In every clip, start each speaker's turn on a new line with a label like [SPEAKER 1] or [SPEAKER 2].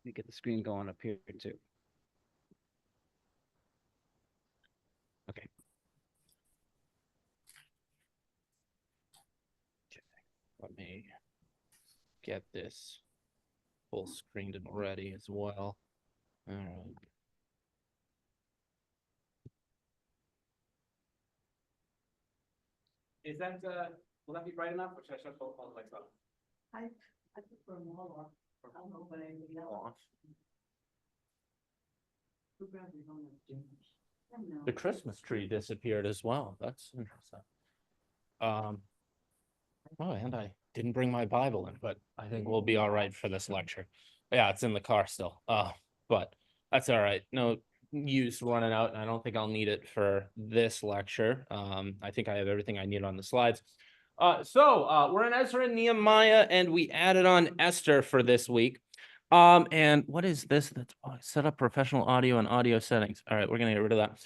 [SPEAKER 1] me get the screen going up here too. Okay. Let me get this full screened and ready as well. All right. Is that will that be bright enough, or should I shut all the lights off?
[SPEAKER 2] I prefer more off. I don't know, but anybody else.
[SPEAKER 1] The Christmas tree disappeared as well. That's interesting. Oh, and I didn't bring my Bible in, but I think we'll be all right for this lecture. Yeah, it's in the car still. But that's all right. No use running out, and I don't think I'll need it for this lecture. I think I have everything I need on the slides. So we're in Ezra and Nehemiah, and we added on Esther for this week. And what is this? That's set up professional audio and audio settings. All right, we're gonna get rid of that.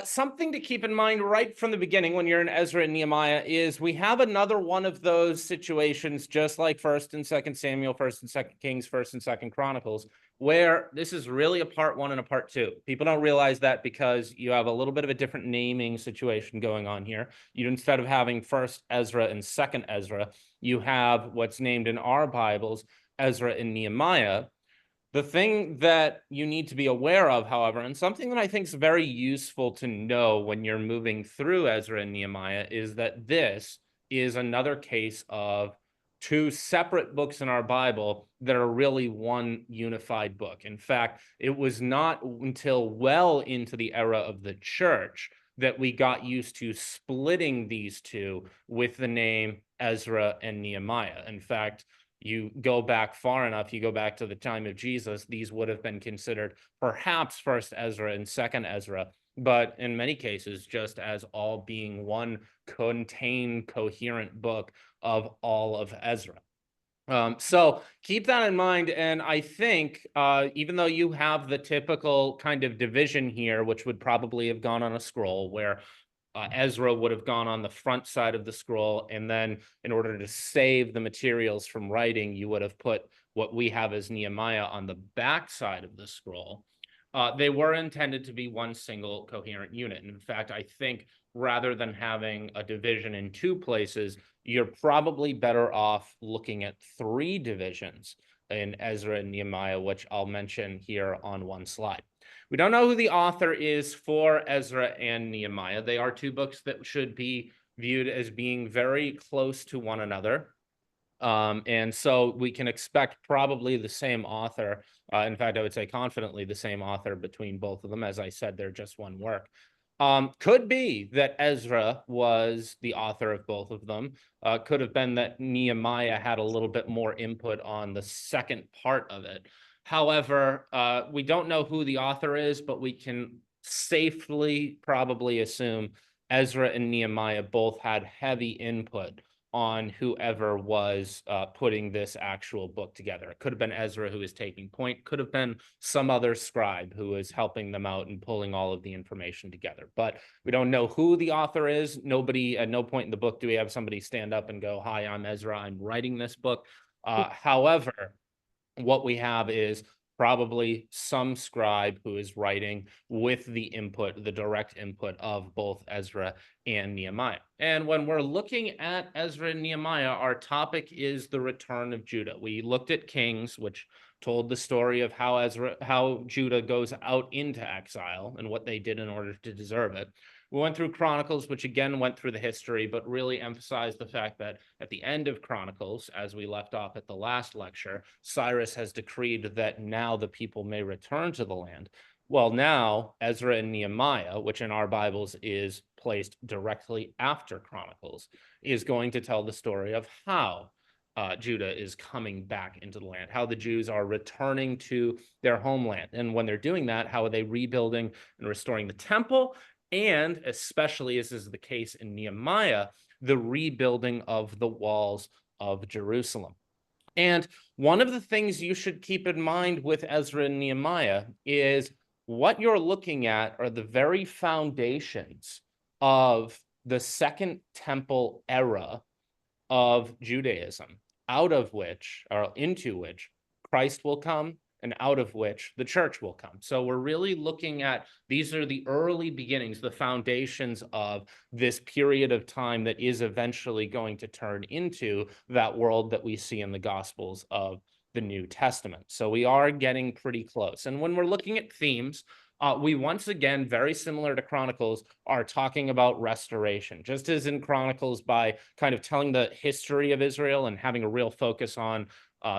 [SPEAKER 1] Something to keep in mind right from the beginning when you're in Ezra and Nehemiah is we have another one of those situations, just like 1st and 2nd Samuel, 1st and 2nd Kings, 1st and 2nd Chronicles, where this is really a part 1 and a part 2. People don't realize that because you have a little bit of a different naming situation going on here. You, instead of having 1st Ezra and 2nd Ezra, you have what's named in our Bibles Ezra and Nehemiah. The thing that you need to be aware of, however, and something that I think is very useful to know when you're moving through Ezra and Nehemiah, is that this is another case of 2 separate books in our Bible that are really one unified book. In fact, it was not until well into the era of the church that we got used to splitting these 2 with the name Ezra and Nehemiah. In fact, you go back far enough, you go back to the time of Jesus, these would have been considered perhaps 1st Ezra and 2nd Ezra, but in many cases, just as all being one contained, coherent book of all of Ezra. So keep that in mind. And I think even though you have the typical kind of division here, which would probably have gone on a scroll where Ezra would have gone on the front side of the scroll, and then in order to save the materials from writing, you would have put what we have as Nehemiah on the back side of the scroll. They were intended to be one single coherent unit. And in fact, I think rather than having a division in 2 places, you're probably better off looking at 3 divisions in Ezra and Nehemiah, which I'll mention here on one slide. We don't know who the author is for Ezra and Nehemiah. They are 2 books that should be viewed as being very close to one another. And so we can expect probably the same author. In fact, I would say confidently the same author between both of them. As I said, they're just one work. Could be that Ezra was the author of both of them. Could have been that Nehemiah had a little bit more input on the second part of it. However, we don't know who the author is, but we can safely probably assume Ezra and Nehemiah both had heavy input on whoever was putting this actual book together. It could have been Ezra who was taking point, could have been some other scribe who was helping them out and pulling all of the information together. But we don't know who the author is. Nobody, at no point in the book do we have somebody stand up and go, "Hi, I'm Ezra, I'm writing this book." However, what we have is probably some scribe who is writing with the input, the direct input of both Ezra and Nehemiah. And when we're looking at Ezra and Nehemiah, our topic is the return of Judah. We looked at Kings, which told the story of how Judah goes out into exile and what they did in order to deserve it. We went through Chronicles, which again went through the history, but really emphasized the fact that at the end of Chronicles, as we left off at the last lecture, Cyrus has decreed that now the people may return to the land. Well, now Ezra and Nehemiah, which in our Bibles is placed directly after Chronicles, is going to tell the story of how Judah is coming back into the land, how the Jews are returning to their homeland. And when they're doing that, how are they rebuilding and restoring the temple? And especially, as is the case in Nehemiah, the rebuilding of the walls of Jerusalem. And one of the things you should keep in mind with Ezra and Nehemiah is what you're looking at are the very foundations of the Second Temple era of Judaism, out of which, or into which, Christ will come, and out of which the church will come. So we're really looking at, these are the early beginnings, the foundations of this period of time that is eventually going to turn into that world that we see in the Gospels of the New Testament. So we are getting pretty close. And when we're looking at themes, we once again, very similar to Chronicles, are talking about restoration. Just as in Chronicles, by kind of telling the history of Israel and having a real focus on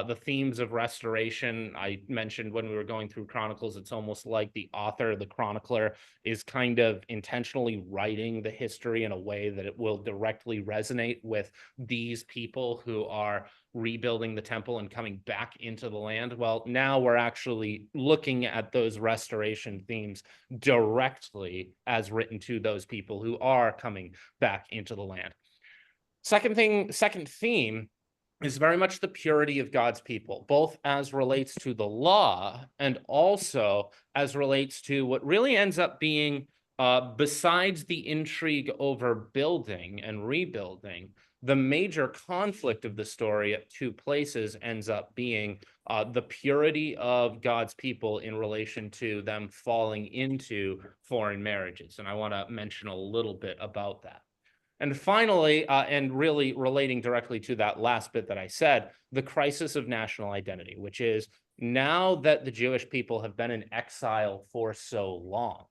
[SPEAKER 1] the themes of restoration. I mentioned when we were going through Chronicles, it's almost like the author, the chronicler, is kind of intentionally writing the history in a way that it will directly resonate with these people who are rebuilding the temple and coming back into the land. Well, now we're actually looking at those restoration themes directly as written to those people who are coming back into the land. Second theme is very much the purity of God's people, both as relates to the law and also as relates to what really ends up being, besides the intrigue over building and rebuilding, the major conflict of the story at two places ends up being the purity of God's people in relation to them falling into foreign marriages. And I want to mention a little bit about that. And finally, and really relating directly to that last bit that I said, the crisis of national identity, which is now that the Jewish people have been in exile for so long,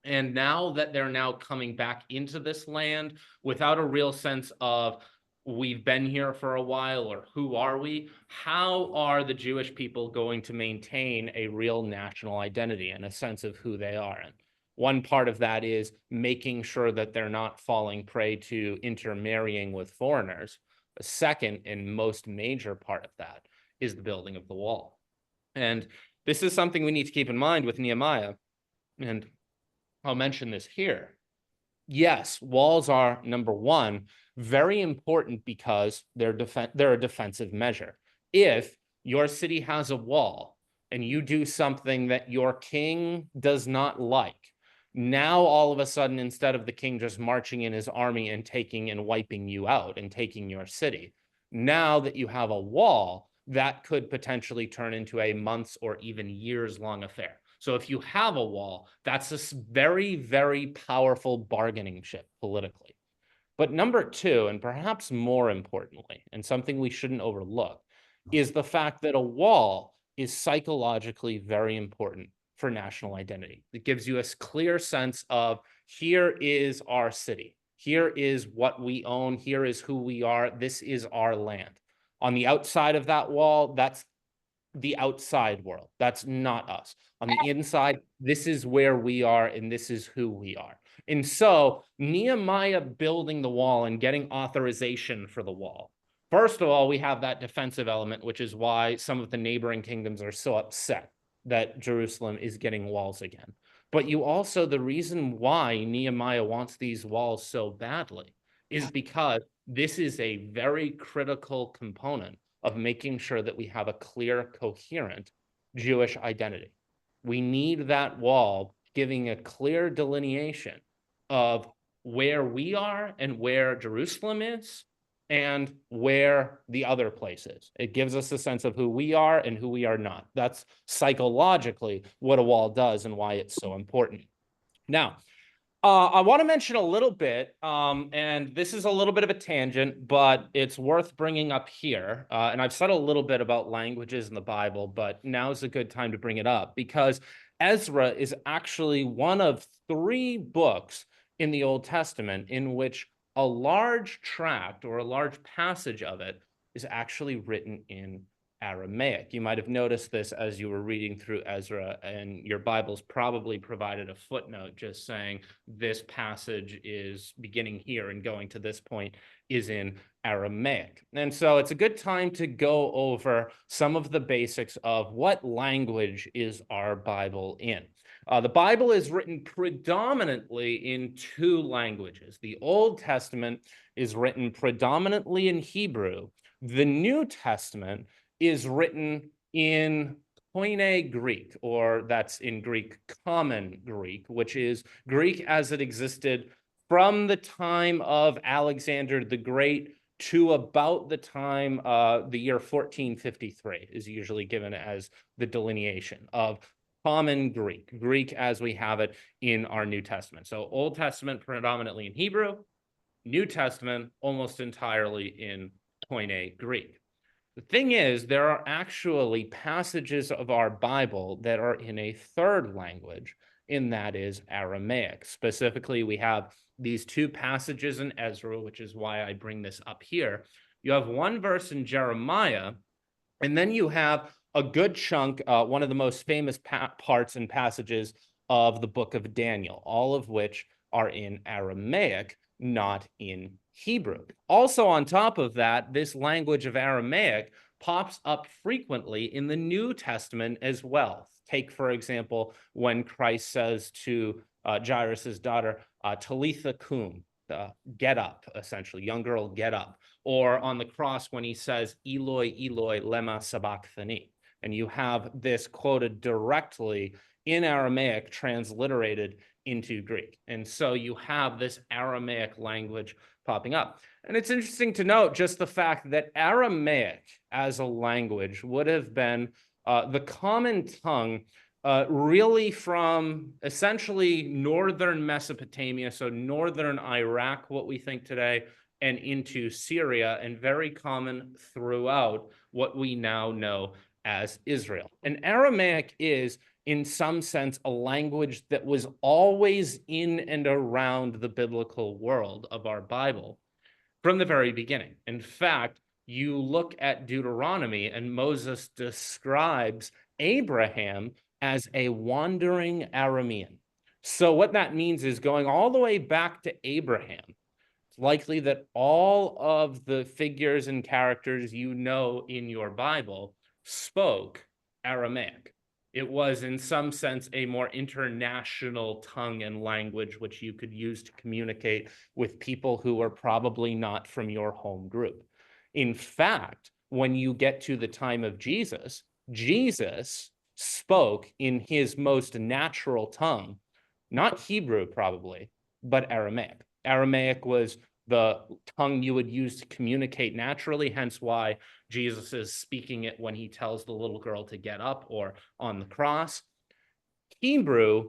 [SPEAKER 1] and now that they're now coming back into this land without a real sense of we've been here for a while or who are we, how are the Jewish people going to maintain a real national identity and a sense of who they are? And one part of that is making sure that they're not falling prey to intermarrying with foreigners. A second and most major part of that is the building of the wall. And this is something we need to keep in mind with Nehemiah. And I'll mention this here. Yes, walls are, number one, very important because they're a defensive measure. If your city has a wall and you do something that your king does not like, now all of a sudden, instead of the king just marching in his army and taking and wiping you out and taking your city, now that you have a wall, that could potentially turn into a months or even years long affair. So if you have a wall, that's a very, very powerful bargaining chip politically. But number two, and perhaps more importantly, and something we shouldn't overlook, is the fact that a wall is psychologically very important for national identity. It gives you a clear sense of, here is our city. Here is what we own. Here is who we are. This is our land. On the outside of that wall, that's the outside world. That's not us. On the inside, this is where we are and this is who we are. And so Nehemiah building the wall and getting authorization for the wall. First of all, we have that defensive element, which is why some of the neighboring kingdoms are so upset that Jerusalem is getting walls again. But you also, the reason why Nehemiah wants these walls so badly is because this is a very critical component of making sure that we have a clear, coherent Jewish identity. We need that wall giving a clear delineation of where we are and where Jerusalem is and where the other place is. It gives us a sense of who we are and who we are not. That's psychologically what a wall does and why it's so important. Now, I want to mention a little bit, and this is a little bit of a tangent, but it's worth bringing up here. And I've said a little bit about languages in the Bible, but now is a good time to bring it up because Ezra is actually one of 3 books in the Old Testament in which a large tract or a large passage of it is actually written in Aramaic. You might have noticed this as you were reading through Ezra, and your Bible's probably provided a footnote just saying this passage is beginning here and going to this point is in Aramaic. And so it's a good time to go over some of the basics of what language is our Bible in. The Bible is written predominantly in 2 languages. The Old Testament is written predominantly in Hebrew. The New Testament is written in Koine Greek, or that's in Greek, Common Greek, which is Greek as it existed from the time of Alexander the Great to about the time, the year 1453 is usually given as the delineation of common Greek, Greek as we have it in our New Testament. So Old Testament predominantly in Hebrew, New Testament almost entirely in Koine Greek. The thing is, there are actually passages of our Bible that are in a third language, and that is Aramaic. Specifically, we have these two passages in Ezra, which is why I bring this up here. You have one verse in Jeremiah, and then you have a good chunk, one of the most famous parts and passages of the book of Daniel, all of which are in Aramaic, not in Hebrew. Also, on top of that, this language of Aramaic pops up frequently in the New Testament as well. Take, for example, when Christ says to Jairus' daughter, Talitha cum, get up, essentially, young girl, get up. Or on the cross when he says, Eloi, Eloi, lema sabachthani. And you have this quoted directly in Aramaic, transliterated into Greek. And so you have this Aramaic language popping up. And it's interesting to note just the fact that Aramaic as a language would have been the common tongue really from essentially northern Mesopotamia, so northern Iraq, what we think today, and into Syria, and very common throughout what we now know as Israel. And Aramaic is, in some sense, a language that was always in and around the biblical world of our Bible from the very beginning. In fact, you look at Deuteronomy, and Moses describes Abraham as a wandering Aramean. So what that means is going all the way back to Abraham, it's likely that all of the figures and characters you know in your Bible spoke Aramaic. It was, in some sense, a more international tongue and language which you could use to communicate with people who were probably not from your home group. In fact, when you get to the time of Jesus, Jesus spoke in his most natural tongue, not Hebrew probably, but Aramaic. Aramaic was the tongue you would use to communicate naturally, hence why Jesus is speaking it when he tells the little girl to get up or on the cross. Hebrew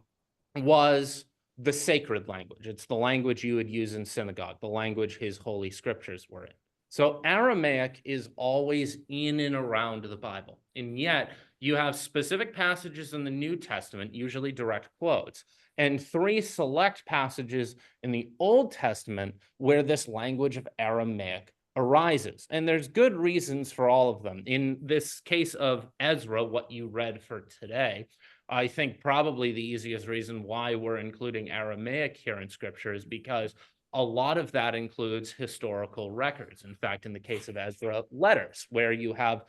[SPEAKER 1] was the sacred language. It's the language you would use in synagogue, the language his holy scriptures were in. So Aramaic is always in and around the Bible. And yet you have specific passages in the New Testament, usually direct quotes, and 3 select passages in the Old Testament where this language of Aramaic arises. And there's good reasons for all of them. In this case of Ezra, what you read for today, I think probably the easiest reason why we're including Aramaic here in Scripture is because a lot of that includes historical records. In fact, in the case of Ezra, letters, where you have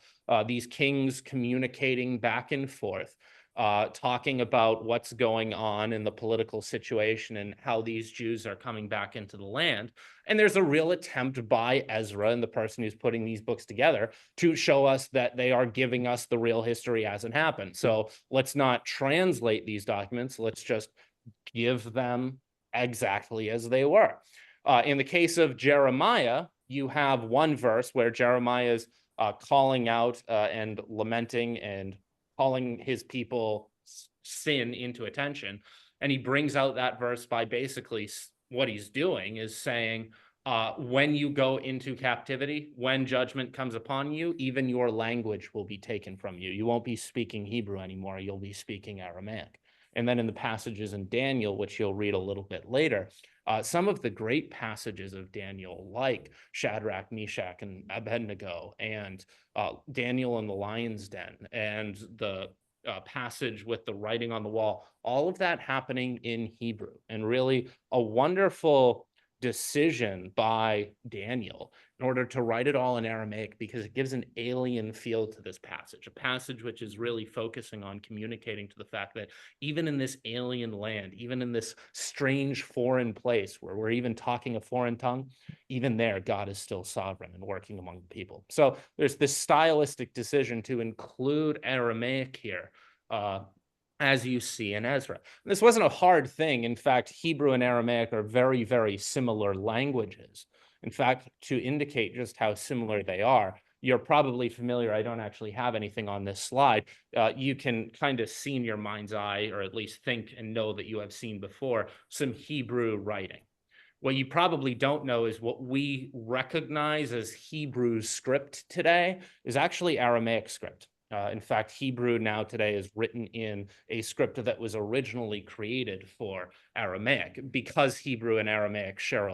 [SPEAKER 1] these kings communicating back and forth, talking about what's going on in the political situation and how these Jews are coming back into the land. And there's a real attempt by Ezra and the person who's putting these books together to show us that they are giving us the real history as it happened. So let's not translate these documents. Let's just give them exactly as they were. In the case of Jeremiah, you have one verse where Jeremiah is calling out and lamenting and calling his people sin into attention. And he brings out that verse by basically what he's doing is saying, when you go into captivity, when judgment comes upon you, even your language will be taken from you. You won't be speaking Hebrew anymore. You'll be speaking Aramaic. And then in the passages in Daniel, which you'll read a little bit later, some of the great passages of Daniel, like Shadrach, Meshach, and Abednego, and Daniel in the lion's den, and the passage with the writing on the wall, all of that happening in Hebrew, and really a wonderful decision by Daniel in order to write it all in Aramaic, because it gives an alien feel to this passage, a passage which is really focusing on communicating to the fact that even in this alien land, even in this strange foreign place where we're even talking a foreign tongue, even there, God is still sovereign and working among the people. So there's this stylistic decision to include Aramaic here, as you see in Ezra. And this wasn't a hard thing. In fact, Hebrew and Aramaic are very, very similar languages. In fact, to indicate just how similar they are, you're probably familiar. I don't actually have anything on this slide. You can kind of see in your mind's eye, or at least think and know that you have seen before, some Hebrew writing. What you probably don't know is what we recognize as Hebrew script today is actually Aramaic script. In fact, Hebrew now today is written in a script that was originally created for Aramaic. Because Hebrew and Aramaic share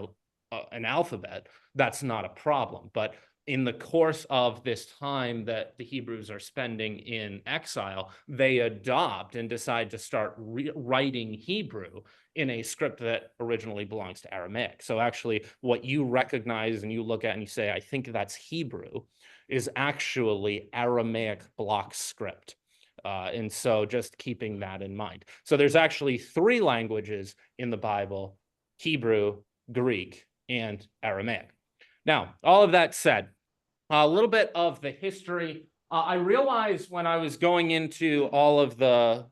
[SPEAKER 1] an alphabet, that's not a problem. But in the course of this time that the Hebrews are spending in exile, they adopt and decide to start writing Hebrew in a script that originally belongs to Aramaic. So actually what you recognize and you look at and you say, I think that's Hebrew, is actually Aramaic block script. And so just keeping that in mind. So there's actually 3 languages in the Bible: Hebrew, Greek, and Aramaic. Now, all of that said, a little bit of the history. I realized when I was going into all of the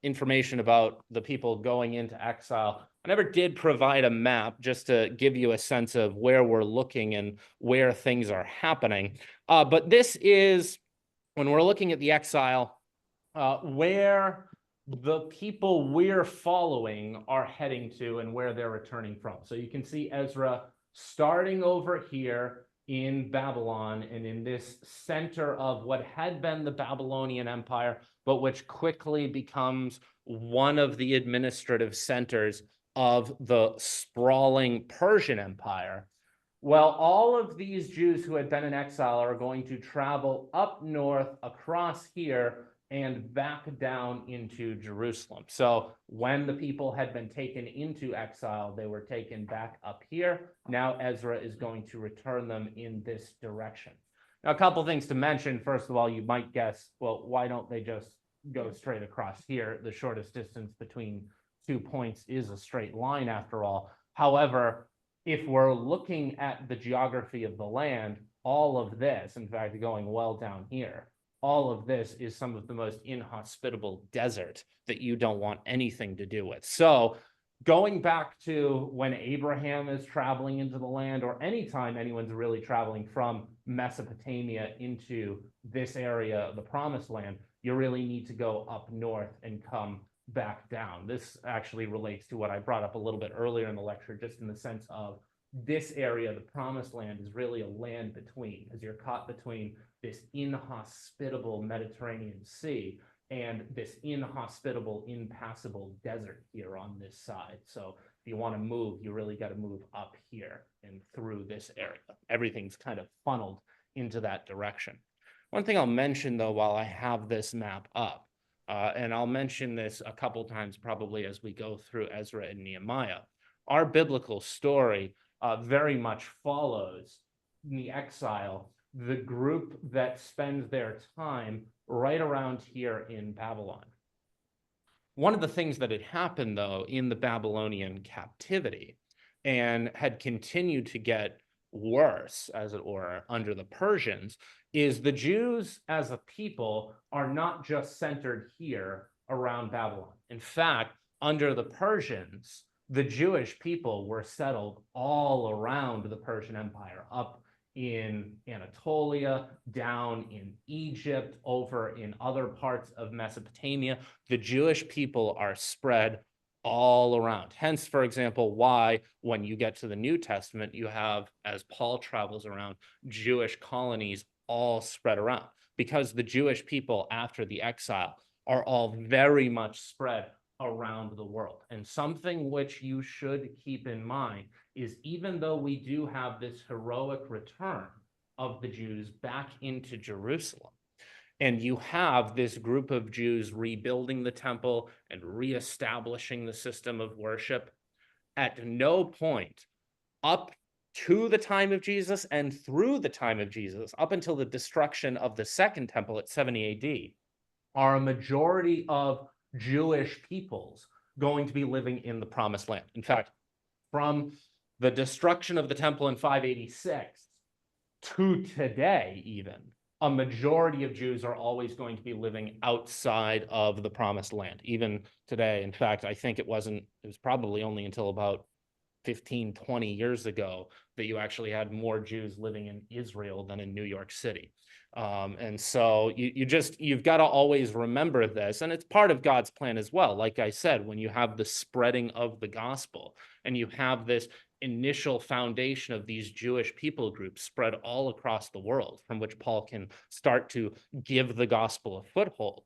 [SPEAKER 1] information about the people going into exile, I never did provide a map just to give you a sense of where we're looking and where things are happening. But this is, when we're looking at the exile, where the people we're following are heading to and where they're returning from. So you can see Ezra starting over here in Babylon and in this center of what had been the Babylonian Empire, but which quickly becomes one of the administrative centers of the sprawling Persian Empire. Well, all of these Jews who had been in exile are going to travel up north across here and back down into Jerusalem. So when the people had been taken into exile, they were taken back up here. Now Ezra is going to return them in this direction. Now, a couple things to mention. First of all, you might guess, well, why don't they just go straight across here? The shortest distance between 2 points is a straight line after all. However, if we're looking at the geography of the land, all of this, in fact, going well down here, all of this is some of the most inhospitable desert that you don't want anything to do with. So going back to when Abraham is traveling into the land, or anytime anyone's really traveling from Mesopotamia into this area, the Promised Land, you really need to go up north and come back down. This actually relates to what I brought up a little bit earlier in the lecture, just in the sense of this area, the Promised Land, is really a land between, as you're caught between this inhospitable Mediterranean Sea and this inhospitable, impassable desert here on this side. So if you want to move, you really got to move up here and through this area. Everything's kind of funneled into that direction. One thing I'll mention, though, while I have this map up, and I'll mention this a couple times probably as we go through Ezra and Nehemiah, our biblical story very much follows in the exile the group that spends their time right around here in Babylon. One of the things that had happened, though, in the Babylonian captivity and had continued to get worse, as it were, under the Persians, is the Jews as a people are not just centered here around Babylon. In fact, under the Persians, the Jewish people were settled all around the Persian Empire, up in Anatolia, down in Egypt, over in other parts of Mesopotamia. The Jewish people are spread all around. Hence, for example, why when you get to the New Testament, you have, as Paul travels around, Jewish colonies all spread around, because the Jewish people after the exile are all very much spread around the world. And something which you should keep in mind is, even though we do have this heroic return of the Jews back into Jerusalem, and you have this group of Jews rebuilding the temple and reestablishing the system of worship, at no point up to the time of Jesus and through the time of Jesus, up until the destruction of the Second Temple at 70 AD, are a majority of Jewish peoples going to be living in the Promised Land. In fact, from the destruction of the temple in 586 to today, even, a majority of Jews are always going to be living outside of the Promised Land. Even today, in fact, I think it was probably only until about 15, 20 years ago that you actually had more Jews living in Israel than in New York City. And so you've got to always remember this, and it's part of God's plan as well. Like I said, when you have the spreading of the gospel and you have this initial foundation of these Jewish people groups spread all across the world, from which Paul can start to give the gospel a foothold,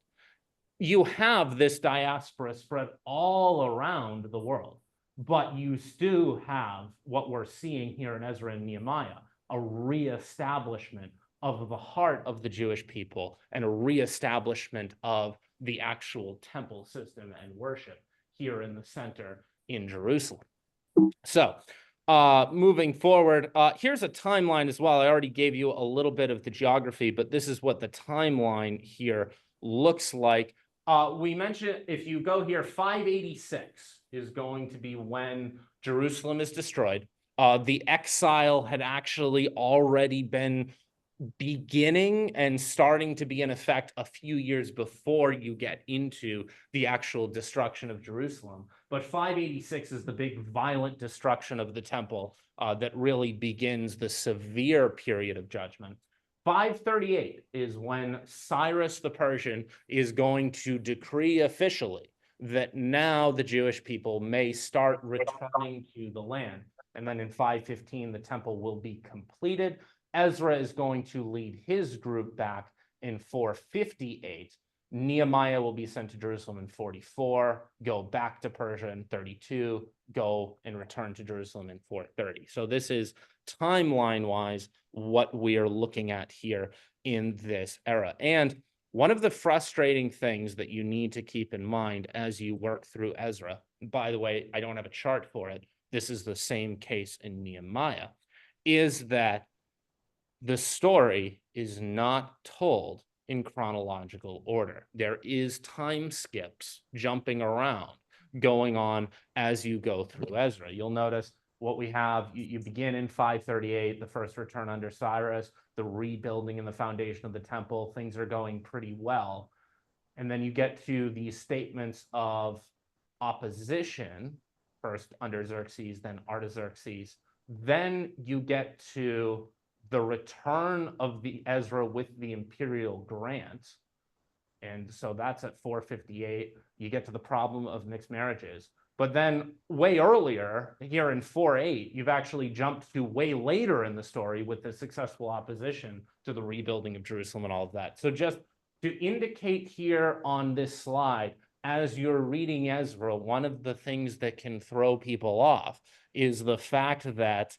[SPEAKER 1] you have this diaspora spread all around the world. But you still have what we're seeing here in Ezra and Nehemiah, a reestablishment of the heart of the Jewish people and a reestablishment of the actual temple system and worship here in the center in Jerusalem. So moving forward, here's a timeline as well. I already gave you a little bit of the geography, but this is what the timeline here looks like. We mentioned, if you go here, 586 is going to be when Jerusalem is destroyed. The exile had actually already been beginning and starting to be in effect a few years before you get into the actual destruction of Jerusalem. But 586 is the big violent destruction of the temple that really begins the severe period of judgment. 538 is when Cyrus the Persian is going to decree officially that now the Jewish people may start returning to the land. And then in 515, the temple will be completed. Ezra is going to lead his group back in 458. Nehemiah will be sent to Jerusalem in 44, go back to Persia in 32, go and return to Jerusalem in 430. So this is timeline-wise what we are looking at here in this era. And one of the frustrating things that you need to keep in mind as you work through Ezra, by the way, I don't have a chart for it, this is the same case in Nehemiah, is that the story is not told in chronological order. There is time skips jumping around going on as you go through Ezra. You'll notice what we have, you begin in 538, the first return under Cyrus, the rebuilding and the foundation of the temple, things are going pretty well. And then you get to these statements of opposition, first under Xerxes, then Artaxerxes. Then you get to the return of the Ezra with the imperial grant. And so that's at 458. You get to the problem of mixed marriages. But then way earlier, here in 4:8, you've actually jumped to way later in the story with the successful opposition to the rebuilding of Jerusalem and all of that. So just to indicate here on this slide, as you're reading Ezra, one of the things that can throw people off is the fact that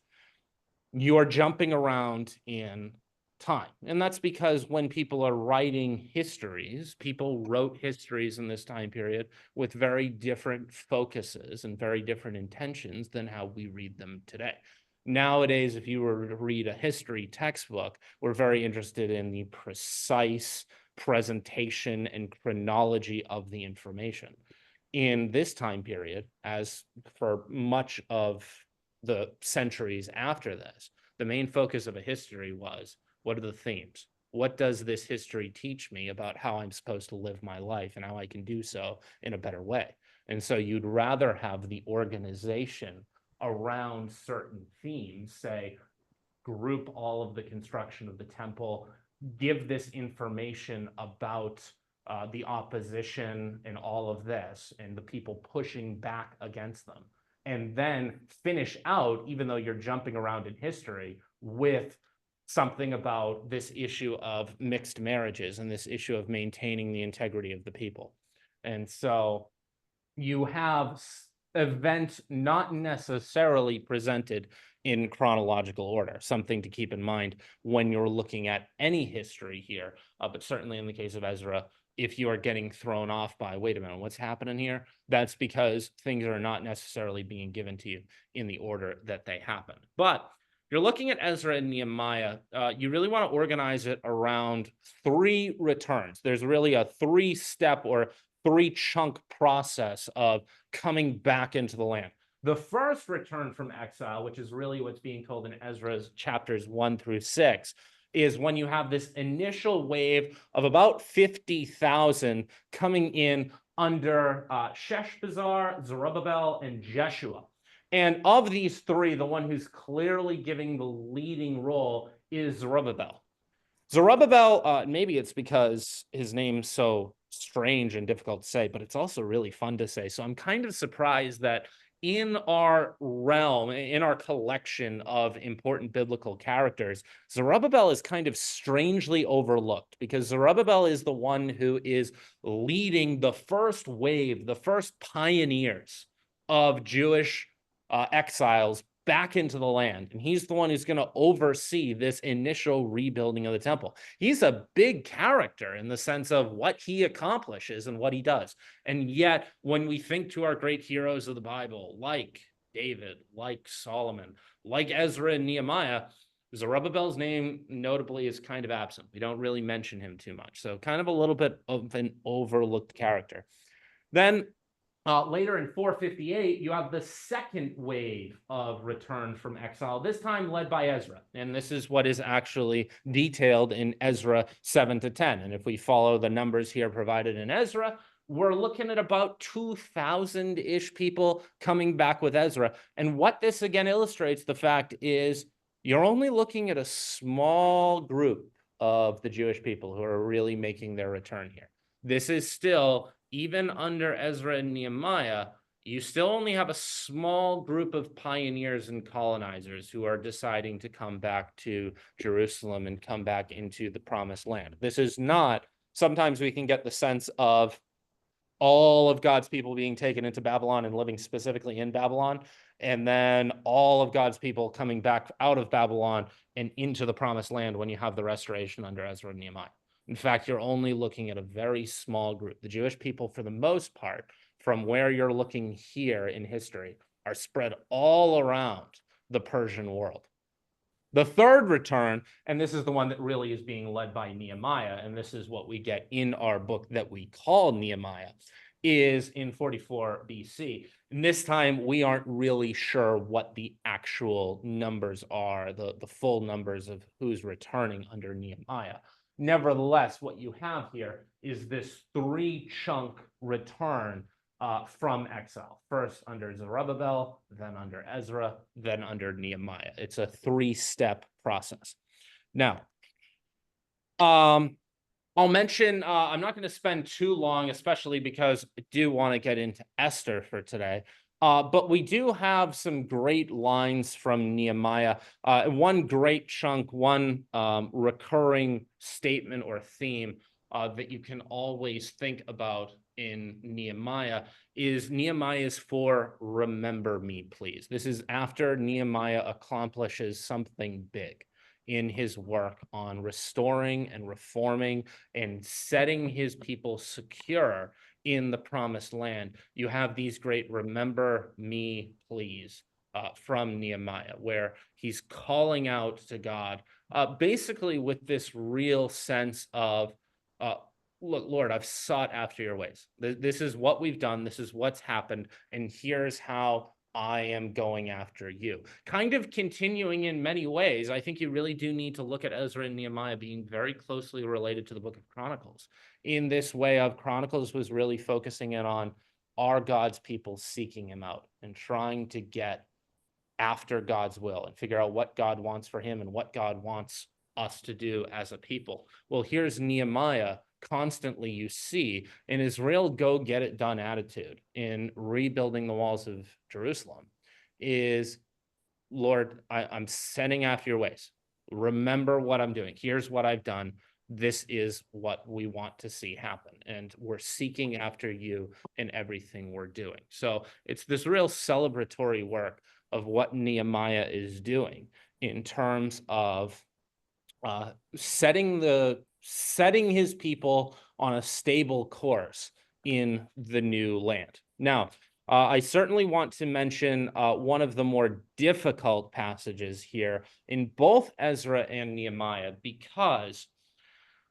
[SPEAKER 1] you're jumping around in time. And that's because when people are writing histories, people wrote histories in this time period with very different focuses and very different intentions than how we read them today. Nowadays, if you were to read a history textbook, we're very interested in the precise presentation and chronology of the information. In this time period, as for much of the centuries after this, the main focus of a history was, what are the themes? What does this history teach me about how I'm supposed to live my life and how I can do so in a better way? And so you'd rather have the organization around certain themes, say, group all of the construction of the temple, give this information about the opposition and all of this and the people pushing back against them, and then finish out, even though you're jumping around in history, with something about this issue of mixed marriages and this issue of maintaining the integrity of the people. And so you have events not necessarily presented in chronological order, something to keep in mind when you're looking at any history here, but certainly in the case of Ezra, if you are getting thrown off by, wait a minute, what's happening here? That's because things are not necessarily being given to you in the order that they happen. But if you're looking at Ezra and Nehemiah, you really want to organize it around three returns. There's really a three-step or three-chunk process of coming back into the land. The first return from exile, which is really what's being told in Ezra's chapters 1 through 6, is when you have this initial wave of about 50,000 coming in under Sheshbazzar, Zerubbabel, and Jeshua. And of these three, the one who's clearly giving the leading role is Zerubbabel. Zerubbabel, maybe it's because his name's so strange and difficult to say, but it's also really fun to say. So I'm kind of surprised that in our realm, in our collection of important biblical characters, Zerubbabel is kind of strangely overlooked because Zerubbabel is the one who is leading the first wave, the first pioneers of Jewish exiles back into the land. And he's the one who's going to oversee this initial rebuilding of the temple. He's a big character in the sense of what he accomplishes and what he does. And yet, when we think to our great heroes of the Bible, like David, like Solomon, like Ezra and Nehemiah, Zerubbabel's name notably is kind of absent. We don't really mention him too much. So kind of a little bit of an overlooked character. Then later in 458, you have the second wave of return from exile, this time led by Ezra. And this is what is actually detailed in Ezra 7 to 10. And if we follow the numbers here provided in Ezra, we're looking at about 2,000-ish people coming back with Ezra. And what this again illustrates the fact is you're only looking at a small group of the Jewish people who are really making their return here. This is still, even under Ezra and Nehemiah, you still only have a small group of pioneers and colonizers who are deciding to come back to Jerusalem and come back into the promised land. This is not, sometimes we can get the sense of all of God's people being taken into Babylon and living specifically in Babylon, and then all of God's people coming back out of Babylon and into the promised land when you have the restoration under Ezra and Nehemiah. In fact, you're only looking at a very small group. The Jewish people, for the most part, from where you're looking here in history, are spread all around the Persian world. The third return, and this is the one that really is being led by Nehemiah, and this is what we get in our book that we call Nehemiah, is in 44 BC. And this time, we aren't really sure what the actual numbers are, the full numbers of who's returning under Nehemiah. Nevertheless, what you have here is this three-chunk return from exile. First under Zerubbabel, then under Ezra, then under Nehemiah. It's a three-step process. Now, I'll mention, I'm not going to spend too long, especially because I do want to get into Esther for today. But we do have some great lines from Nehemiah. One great chunk, one recurring statement or theme that you can always think about in Nehemiah is Nehemiah's for remember me, please. This is after Nehemiah accomplishes something big in his work on restoring and reforming and setting his people secure in the promised land. You have these great remember me, please, from Nehemiah, where he's calling out to God, basically with this real sense of, look, Lord, I've sought after your ways. This is what we've done. This is what's happened. And here's how I am going after you. Kind of continuing in many ways. I think you really do need to look at Ezra and Nehemiah being very closely related to the book of Chronicles. In this way of Chronicles was really focusing in on are God's people seeking him out and trying to get after God's will and figure out what God wants for him and what God wants us to do as a people. Well, here's Nehemiah constantly you see in his real go get it done attitude in rebuilding the walls of Jerusalem is, Lord, I'm sending after your ways. Remember what I'm doing. Here's what I've done. This is what we want to see happen. And we're seeking after you in everything we're doing. So it's this real celebratory work of what Nehemiah is doing in terms of setting his people on a stable course in the new land. Now, I certainly want to mention one of the more difficult passages here in both Ezra and Nehemiah, because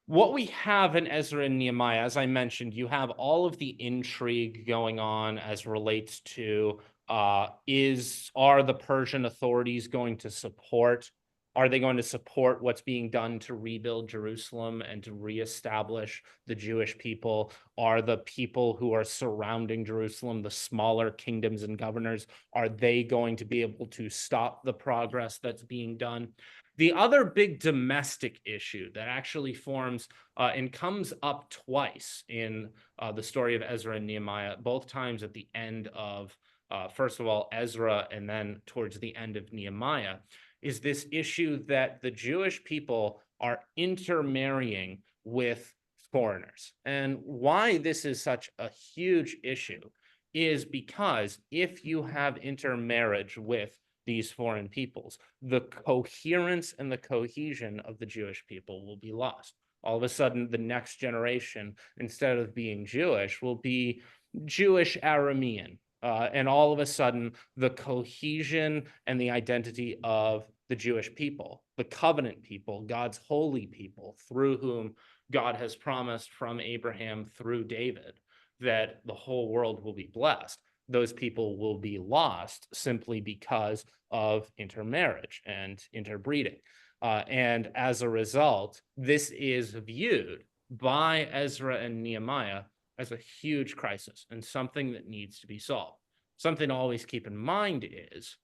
[SPEAKER 1] what we have in Ezra and Nehemiah, as I mentioned, you have all of the intrigue going on as relates to are the Persian authorities going to support Are they going to support what's being done to rebuild Jerusalem and to reestablish the Jewish people? Are the people who are surrounding Jerusalem, the smaller kingdoms and governors, are they going to be able to stop the progress that's being done? The other big domestic issue that actually forms and comes up twice in the story of Ezra and Nehemiah, both times at the end of, first of all, Ezra, and then towards the end of Nehemiah, is this issue that the Jewish people are intermarrying with foreigners. And why this is such a huge issue is because if you have intermarriage with these foreign peoples, the coherence and the cohesion of the Jewish people will be lost. All of a sudden, the next generation, instead of being Jewish, will be Jewish Aramean. And all of a sudden, the cohesion and the identity of the Jewish people, the covenant people, God's holy people, through whom God has promised from Abraham through David that the whole world will be blessed. Those people will be lost simply because of intermarriage and interbreeding. And as a result, this is viewed by Ezra and Nehemiah as a huge crisis and something that needs to be solved. Something to always keep in mind is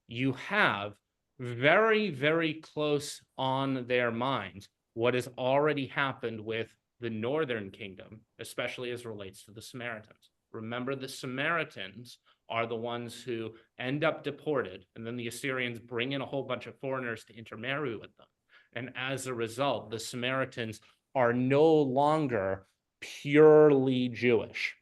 [SPEAKER 1] you have very, very close on their minds what has already happened with the northern kingdom, especially as relates to the Samaritans. Remember, the Samaritans are the ones who end up deported, and then the Assyrians bring in a whole bunch of foreigners to intermarry with them. And as a result, the Samaritans are no longer purely Jewish.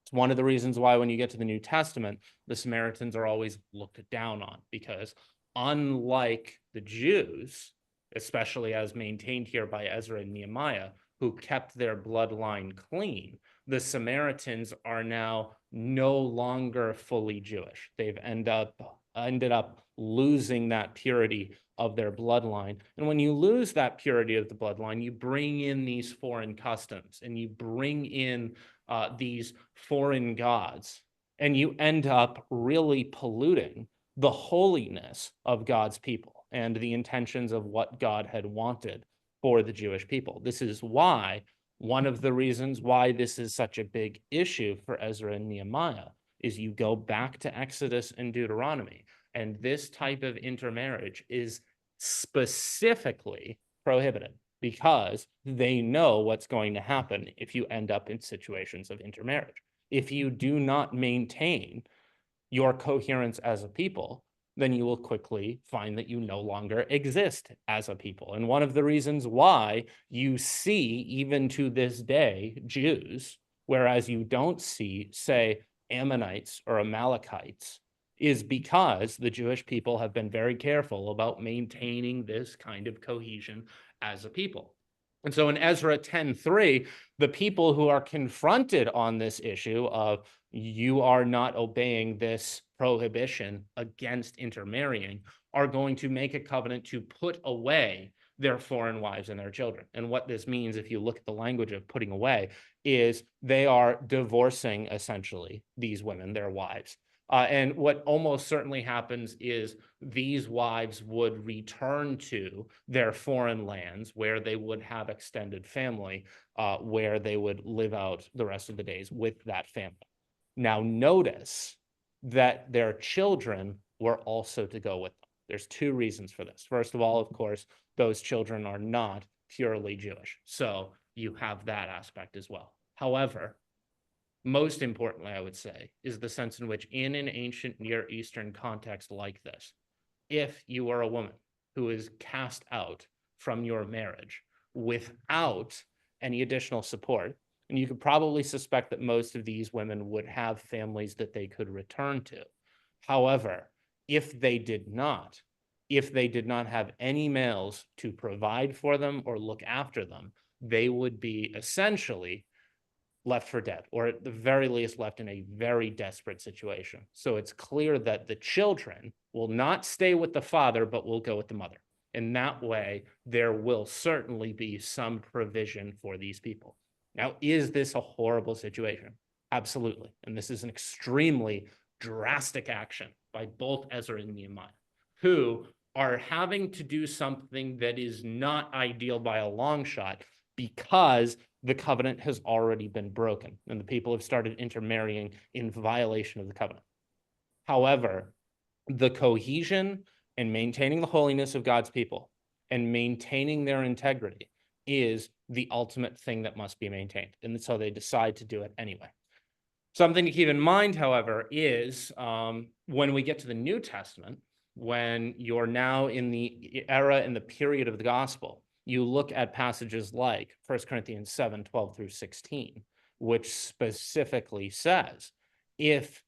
[SPEAKER 1] It's one of the reasons why when you get to the New Testament, the Samaritans are always looked down on, because unlike the Jews, especially as maintained here by Ezra and Nehemiah, who kept their bloodline clean, the Samaritans are now no longer fully Jewish. They've ended up losing that purity of their bloodline. And when you lose that purity of the bloodline, you bring in these foreign customs and you bring in these foreign gods, and you end up really polluting the holiness of God's people and the intentions of what God had wanted for the Jewish people. This is why one of the reasons why this is such a big issue for Ezra and Nehemiah is you go back to Exodus and Deuteronomy, and this type of intermarriage is specifically prohibited because they know what's going to happen if you end up in situations of intermarriage. If you do not maintain your coherence as a people, then you will quickly find that you no longer exist as a people. And one of the reasons why you see, even to this day, Jews, whereas you don't see, say, Ammonites or Amalekites, is because the Jewish people have been very careful about maintaining this kind of cohesion as a people. And so in Ezra 10:3, the people who are confronted on this issue of you are not obeying this prohibition against intermarrying are going to make a covenant to put away their foreign wives and their children. And what this means, if you look at the language of putting away, is they are divorcing essentially these women, their wives. And what almost certainly happens is these wives would return to their foreign lands where they would have extended family, where they would live out the rest of the days with that family. Now, notice that their children were also to go with them. There's two reasons for this. First of all, of course, those children are not purely Jewish. So you have that aspect as well. However, most importantly, I would say, is the sense in which in an ancient Near Eastern context like this, if you are a woman who is cast out from your marriage without any additional support, and you could probably suspect that most of these women would have families that they could return to. However, if they did not have any males to provide for them or look after them, they would be essentially left for dead, or at the very least left in a very desperate situation. So it's clear that the children will not stay with the father, but will go with the mother. In that way, there will certainly be some provision for these people. Now, is this a horrible situation? Absolutely. And this is an extremely drastic action by both Ezra and Nehemiah, who are having to do something that is not ideal by a long shot because the covenant has already been broken and the people have started intermarrying in violation of the covenant. However, the cohesion and maintaining the holiness of God's people and maintaining their integrity is the ultimate thing that must be maintained. And so they decide to do it anyway. Something to keep in mind, however, is when we get to the New Testament, when you're now in the era and the period of the gospel, you look at passages like 1 Corinthians 7, 12 through 16, which specifically says, if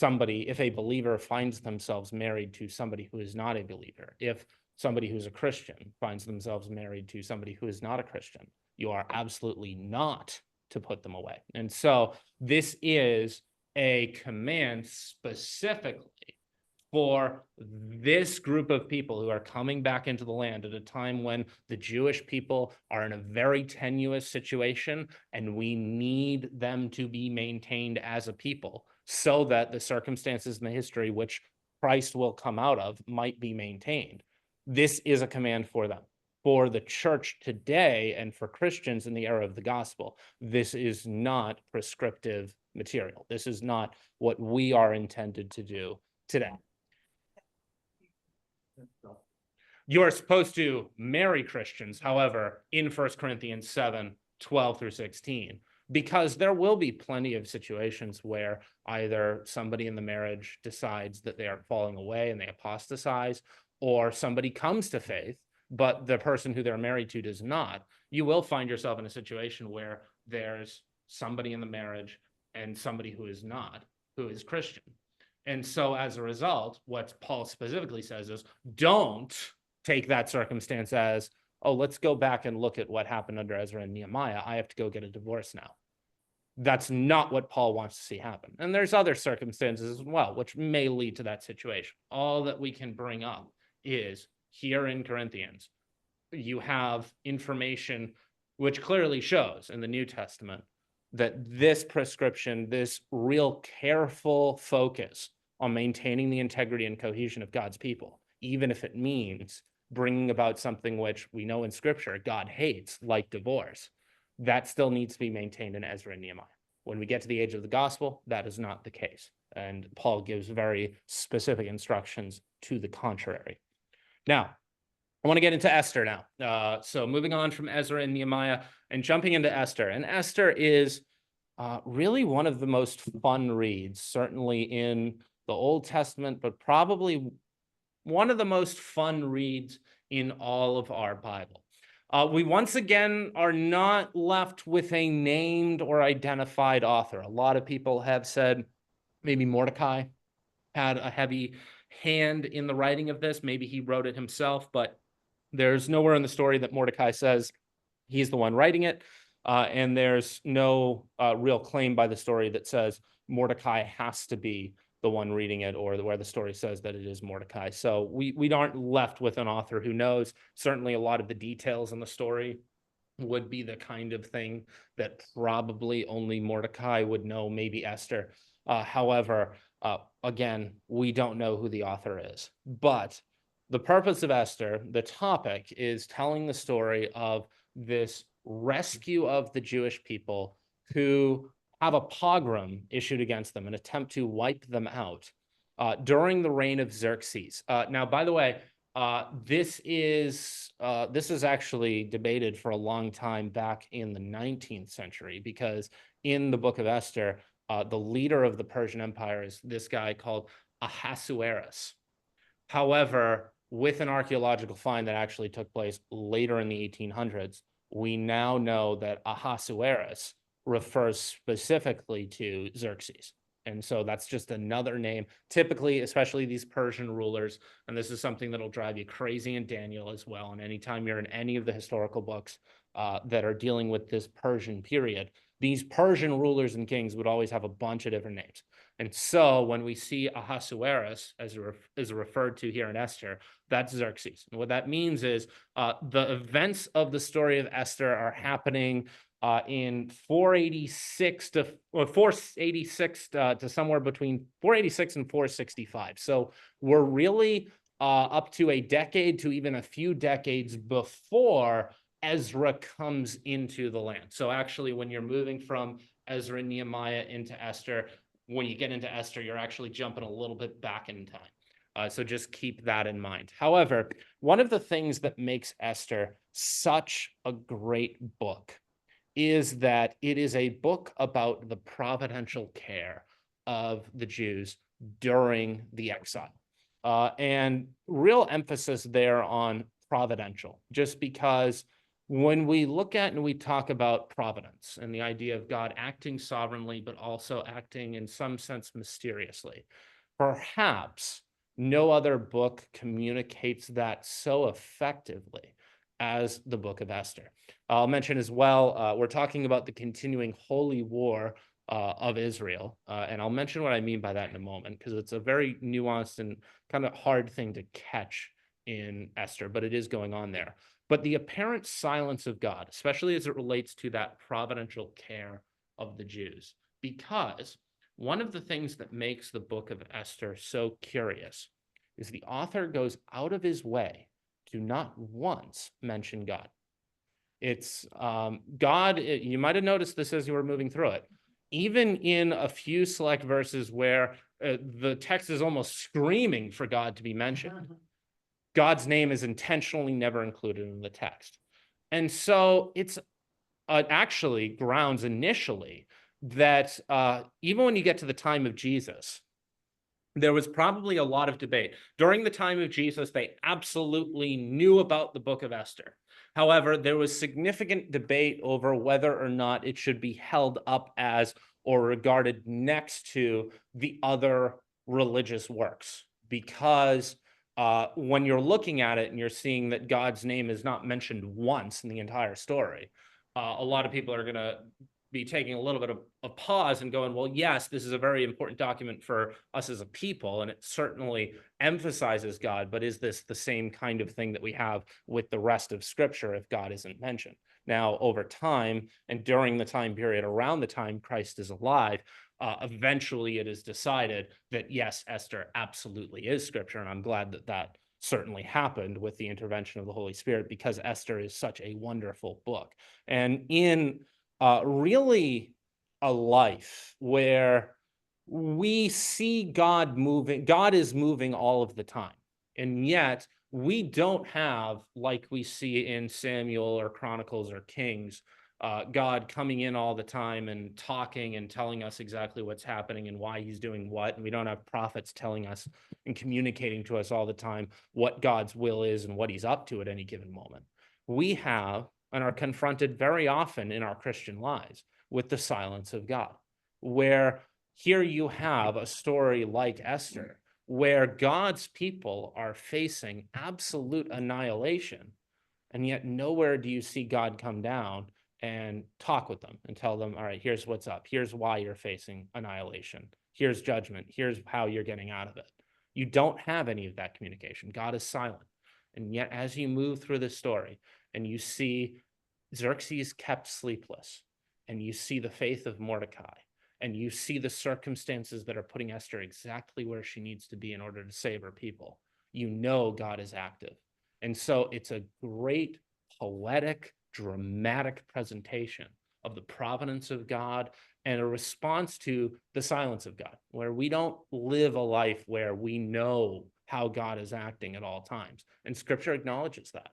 [SPEAKER 1] a believer finds themselves married to somebody who is not a believer, if somebody who's a Christian finds themselves married to somebody who is not a Christian, you are absolutely not to put them away. And so this is a command specifically for this group of people who are coming back into the land at a time when the Jewish people are in a very tenuous situation, and we need them to be maintained as a people so that the circumstances in the history which Christ will come out of might be maintained. This is a command for them. For the church today and for Christians in the era of the gospel, this is not prescriptive material. This is not what we are intended to do today. You are supposed to marry Christians, however, in 1 Corinthians 7, 12 through 16, because there will be plenty of situations where either somebody in the marriage decides that they are falling away and they apostatize, or somebody comes to faith, but the person who they're married to does not. You will find yourself in a situation where there's somebody in the marriage and somebody who is not, who is Christian. And so as a result, what Paul specifically says is, don't take that circumstance as, oh, let's go back and look at what happened under Ezra and Nehemiah. I have to go get a divorce now. That's not what Paul wants to see happen. And there's other circumstances as well, which may lead to that situation. All that we can bring up is here in Corinthians, you have information which clearly shows in the New Testament that this prescription, this real careful focus on maintaining the integrity and cohesion of God's people, even if it means bringing about something which we know in Scripture God hates, like divorce, that still needs to be maintained in Ezra and Nehemiah. When we get to the age of the gospel, that is not the case. And Paul gives very specific instructions to the contrary. Now, I want to get into Esther now. So moving on from Ezra and Nehemiah and jumping into Esther. And Esther is really one of the most fun reads, certainly in the Old Testament, but probably one of the most fun reads in all of our Bible. We once again are not left with a named or identified author. A lot of people have said maybe Mordecai had a heavy hand in the writing of this. Maybe he wrote it himself, but there's nowhere in the story that Mordecai says he's the one writing it. And there's no real claim by the story that says Mordecai has to be the one reading it, or where the story says that it is Mordecai. So we aren't left with an author who knows. Certainly a lot of the details in the story would be the kind of thing that probably only Mordecai would know, maybe Esther. However, again, we don't know who the author is. But the purpose of Esther, the topic, is telling the story of this rescue of the Jewish people who have a pogrom issued against them, an attempt to wipe them out during the reign of Xerxes. Now, by the way, this is actually debated for a long time back in the 19th century, because in the book of Esther, the leader of the Persian Empire is this guy called Ahasuerus. However, with an archaeological find that actually took place later in the 1800s, we now know that Ahasuerus refers specifically to Xerxes. And so that's just another name. Typically, especially these Persian rulers, and this is something that'll drive you crazy in Daniel as well, and anytime you're in any of the historical books that are dealing with this Persian period, these Persian rulers and kings would always have a bunch of different names. And so when we see Ahasuerus as referred to here in Esther, that's Xerxes. And what that means is the events of the story of Esther are happening in 486 to somewhere between 486 and 465. So we're really up to a decade to even a few decades before Ezra comes into the land. So actually, when you're moving from Ezra and Nehemiah into Esther, when you get into Esther, you're actually jumping a little bit back in time. So just keep that in mind. However, one of the things that makes Esther such a great book is that it is a book about the providential care of the Jews during the exile. And real emphasis there on providential, just because when we look at and we talk about providence and the idea of God acting sovereignly, but also acting in some sense mysteriously, perhaps no other book communicates that so effectively as the book of Esther. I'll mention as well, we're talking about the continuing holy war of Israel. And I'll mention what I mean by that in a moment, because it's a very nuanced and kind of hard thing to catch in Esther, but it is going on there. But the apparent silence of God, especially as it relates to that providential care of the Jews, because one of the things that makes the book of Esther so curious is the author goes out of his way to not once mention God. It's God, you might have noticed this as you were moving through it. Even in a few select verses where the text is almost screaming for God to be mentioned, God's name is intentionally never included in the text. And so it's actually grounds initially that even when you get to the time of Jesus, there was probably a lot of debate. During the time of Jesus, they absolutely knew about the book of Esther. However, there was significant debate over whether or not it should be held up as or regarded next to the other religious works. Because when you're looking at it and you're seeing that God's name is not mentioned once in the entire story, a lot of people are going to be taking a little bit of a pause and going, well, yes, this is a very important document for us as a people, and it certainly emphasizes God, but is this the same kind of thing that we have with the rest of Scripture if God isn't mentioned? Now, over time, and during the time period around the time Christ is alive, eventually it is decided that, yes, Esther absolutely is Scripture, and I'm glad that that certainly happened with the intervention of the Holy Spirit, because Esther is such a wonderful book. And in really a life where we see God moving, God is moving all of the time. And yet we don't have, like we see in Samuel or Chronicles or Kings, God coming in all the time and talking and telling us exactly what's happening and why he's doing what. And we don't have prophets telling us and communicating to us all the time what God's will is and what he's up to at any given moment. We have and are confronted very often in our Christian lives with the silence of God, where here you have a story like Esther, where God's people are facing absolute annihilation, and yet nowhere do you see God come down and talk with them and tell them, all right, here's what's up. Here's why you're facing annihilation. Here's judgment. Here's how you're getting out of it. You don't have any of that communication. God is silent. And yet as you move through the story and you see Xerxes kept sleepless, and you see the faith of Mordecai, and you see the circumstances that are putting Esther exactly where she needs to be in order to save her people, you know God is active. And so it's a great, poetic, dramatic presentation of the providence of God and a response to the silence of God, where we don't live a life where we know how God is acting at all times. And Scripture acknowledges that.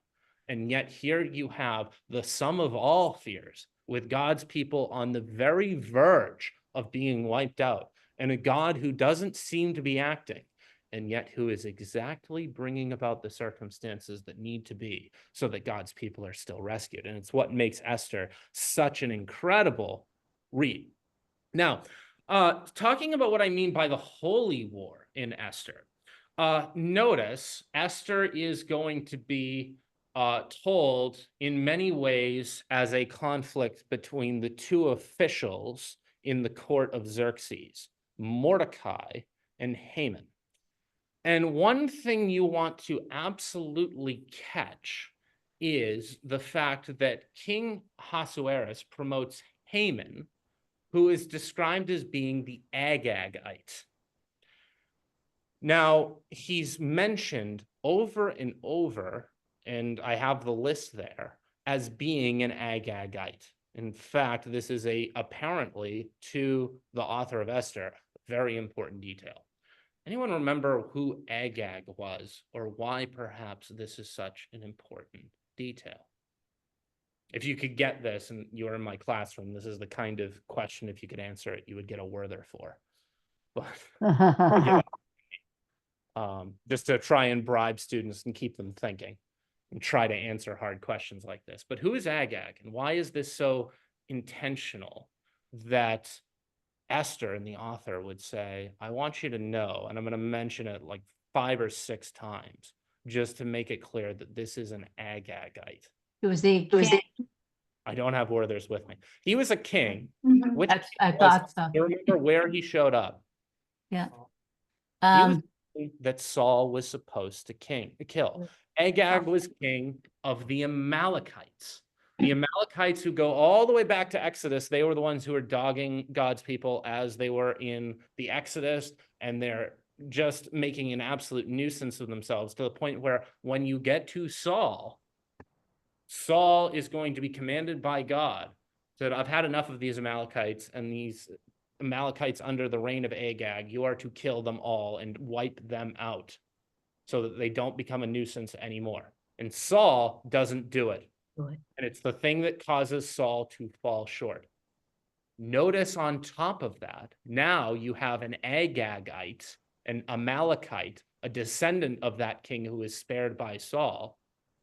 [SPEAKER 1] And yet here you have the sum of all fears, with God's people on the very verge of being wiped out, and a God who doesn't seem to be acting, and yet who is exactly bringing about the circumstances that need to be so that God's people are still rescued. And it's what makes Esther such an incredible read. Now, talking about what I mean by the holy war in Esther, notice Esther is going to be told in many ways as a conflict between the two officials in the court of Xerxes, Mordecai and Haman. And one thing you want to absolutely catch is the fact that King Ahasuerus promotes Haman, who is described as being the Agagite. Now, he's mentioned over and over, and I have the list there, as being an Agagite. In fact, this is apparently to the author of Esther, very important detail. Anyone remember who Agag was, or why perhaps this is such an important detail? If you could get this and you were in my classroom, this is the kind of question, if you could answer it, you would get a Werther for. But just to try and bribe students and keep them thinking and try to answer hard questions like this. But who is Agag, and why is this so intentional that Esther and the author would say, I want you to know, and I'm going to mention it like 5 or 6 times, just to make it clear that this is an Agagite.
[SPEAKER 3] It was the king.
[SPEAKER 1] I don't have Werther's with me. He was a king. Which
[SPEAKER 3] I thought so.
[SPEAKER 1] you remember where he showed up?
[SPEAKER 3] Yeah.
[SPEAKER 1] He was that Saul was supposed to kill. Agag was king of the Amalekites. The Amalekites, who go all the way back to Exodus, they were the ones who were dogging God's people as they were in the Exodus, and they're just making an absolute nuisance of themselves, to the point where when you get to Saul, Saul is going to be commanded by God that I've had enough of these Amalekites, and these Amalekites under the reign of Agag, you are to kill them all and wipe them out so that they don't become a nuisance anymore. And Saul doesn't do it. And it's the thing that causes Saul to fall short. Notice on top of that, now you have an Agagite, an Amalekite, a descendant of that king who is spared by Saul,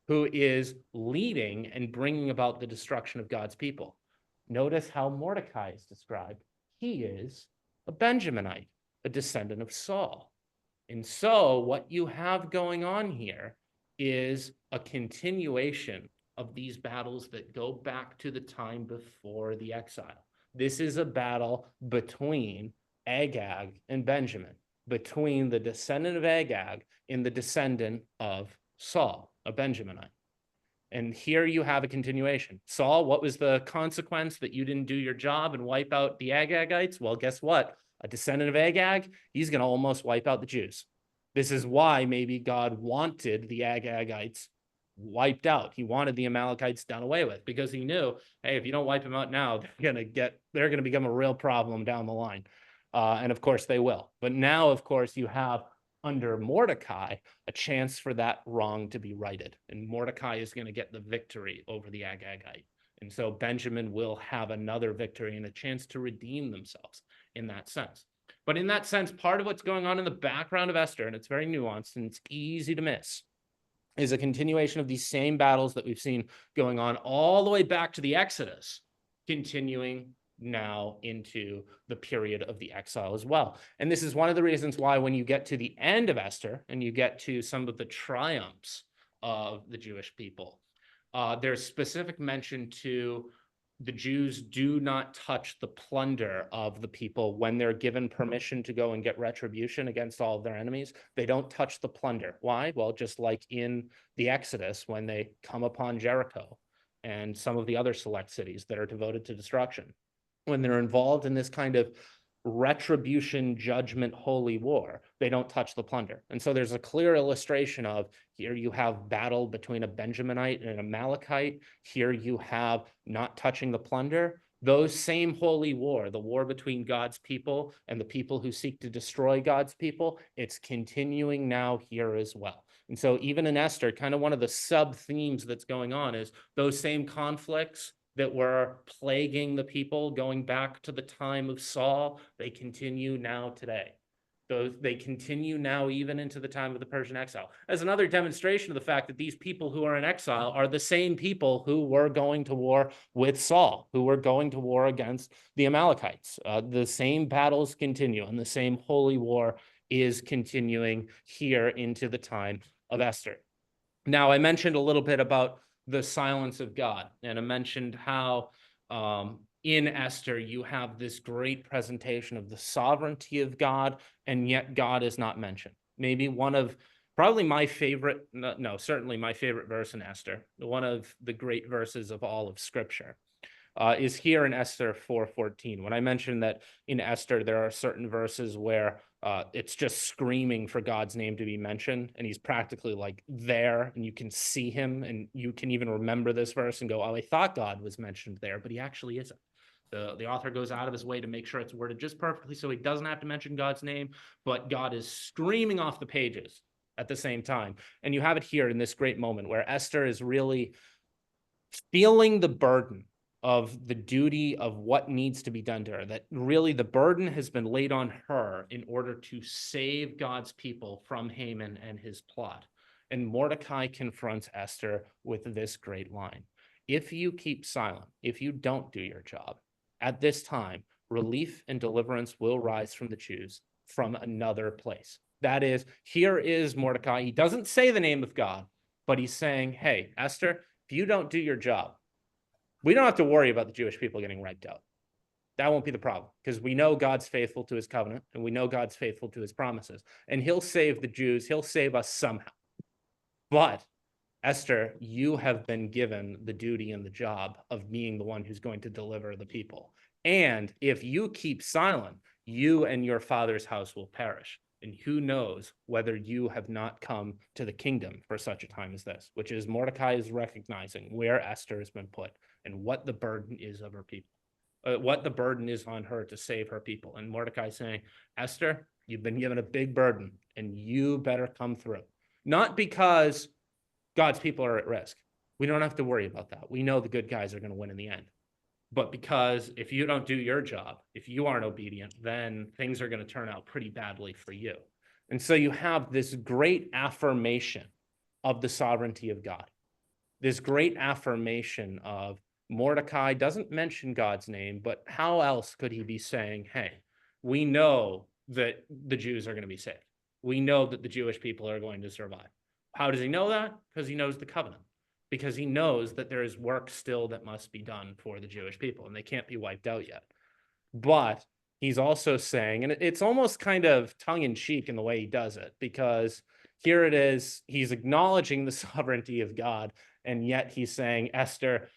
[SPEAKER 1] who is leading and bringing about the destruction of God's people. Notice how Mordecai is described. He is a Benjaminite, a descendant of Saul. And so what you have going on here is a continuation of these battles that go back to the time before the exile. This is a battle between Agag and Benjamin, between the descendant of Agag and the descendant of Saul, a Benjaminite. And here you have a continuation. Saul, what was the consequence that you didn't do your job and wipe out the Agagites? Well, guess what? A descendant of Agag, he's going to almost wipe out the Jews. This is why maybe God wanted the Agagites wiped out. He wanted the Amalekites done away with, because he knew, hey, if you don't wipe them out now, they're going to become a real problem down the line. And of course they will. But now, of course, you have under Mordecai a chance for that wrong to be righted. And Mordecai is going to get the victory over the Agagite. And so Benjamin will have another victory and a chance to redeem themselves in that sense. But in that sense, part of what's going on in the background of Esther, and it's very nuanced and it's easy to miss, is a continuation of these same battles that we've seen going on all the way back to the Exodus, continuing now into the period of the exile as well. And this is one of the reasons why when you get to the end of Esther and you get to some of the triumphs of the Jewish people, there's specific mention to the Jews do not touch the plunder of the people when they're given permission to go and get retribution against all of their enemies. They don't touch the plunder. Why? Well, just like in the Exodus, when they come upon Jericho and some of the other select cities that are devoted to destruction, when they're involved in this kind of retribution, judgment, holy war, they don't touch the plunder. And so there's a clear illustration of, here you have battle between a Benjaminite and an Amalekite. Here you have not touching the plunder. Those same holy war, the war between God's people and the people who seek to destroy God's people, it's continuing now here as well. And so even in Esther, kind of one of the sub-themes that's going on is those same conflicts that were plaguing the people going back to the time of Saul, they continue now today. They continue now even into the time of the Persian exile, as another demonstration of the fact that these people who are in exile are the same people who were going to war with Saul, who were going to war against the Amalekites. The same battles continue, and the same holy war is continuing here into the time of Esther. Now, I mentioned a little bit about the silence of God, and I mentioned how in Esther you have this great presentation of the sovereignty of God, and yet God is not mentioned. Maybe one of probably my favorite, no, certainly my favorite verse in Esther, one of the great verses of all of Scripture, is here in Esther 4:14. When I mentioned that in Esther there are certain verses where It's just screaming for God's name to be mentioned, and he's practically like there, and you can see him, and you can even remember this verse and go, oh, I thought God was mentioned there, but he actually isn't. The author goes out of his way to make sure it's worded just perfectly so he doesn't have to mention God's name, but God is screaming off the pages at the same time. And you have it here in this great moment where Esther is really feeling the burden of the duty of what needs to be done to her, that really the burden has been laid on her in order to save God's people from Haman and his plot. And Mordecai confronts Esther with this great line. If you keep silent, if you don't do your job, at this time, relief and deliverance will rise from the Jews from another place. That is, here is Mordecai. He doesn't say the name of God, but he's saying, hey, Esther, if you don't do your job, we don't have to worry about the Jewish people getting wiped out. That won't be the problem because we know God's faithful to his covenant and we know God's faithful to his promises. And he'll save the Jews. He'll save us somehow. But Esther, you have been given the duty and the job of being the one who's going to deliver the people. And if you keep silent, you and your father's house will perish. And who knows whether you have not come to the kingdom for such a time as this, which is Mordecai is recognizing where Esther has been put and what the burden is of her people, what the burden is on her to save her people. And Mordecai saying, Esther, you've been given a big burden and you better come through. Not because God's people are at risk. We don't have to worry about that. We know the good guys are going to win in the end. But because if you don't do your job, if you aren't obedient, then things are going to turn out pretty badly for you. And so you have this great affirmation of the sovereignty of God, this great affirmation of Mordecai doesn't mention God's name, but how else could he be saying, hey, we know that the Jews are going to be saved. We know that the Jewish people are going to survive. How does he know that? Because he knows the covenant. Because he knows that there is work still that must be done for the Jewish people, and they can't be wiped out yet. But he's also saying, and it's almost kind of tongue-in-cheek in the way he does it, because here it is, he's acknowledging the sovereignty of God, and yet he's saying, Esther,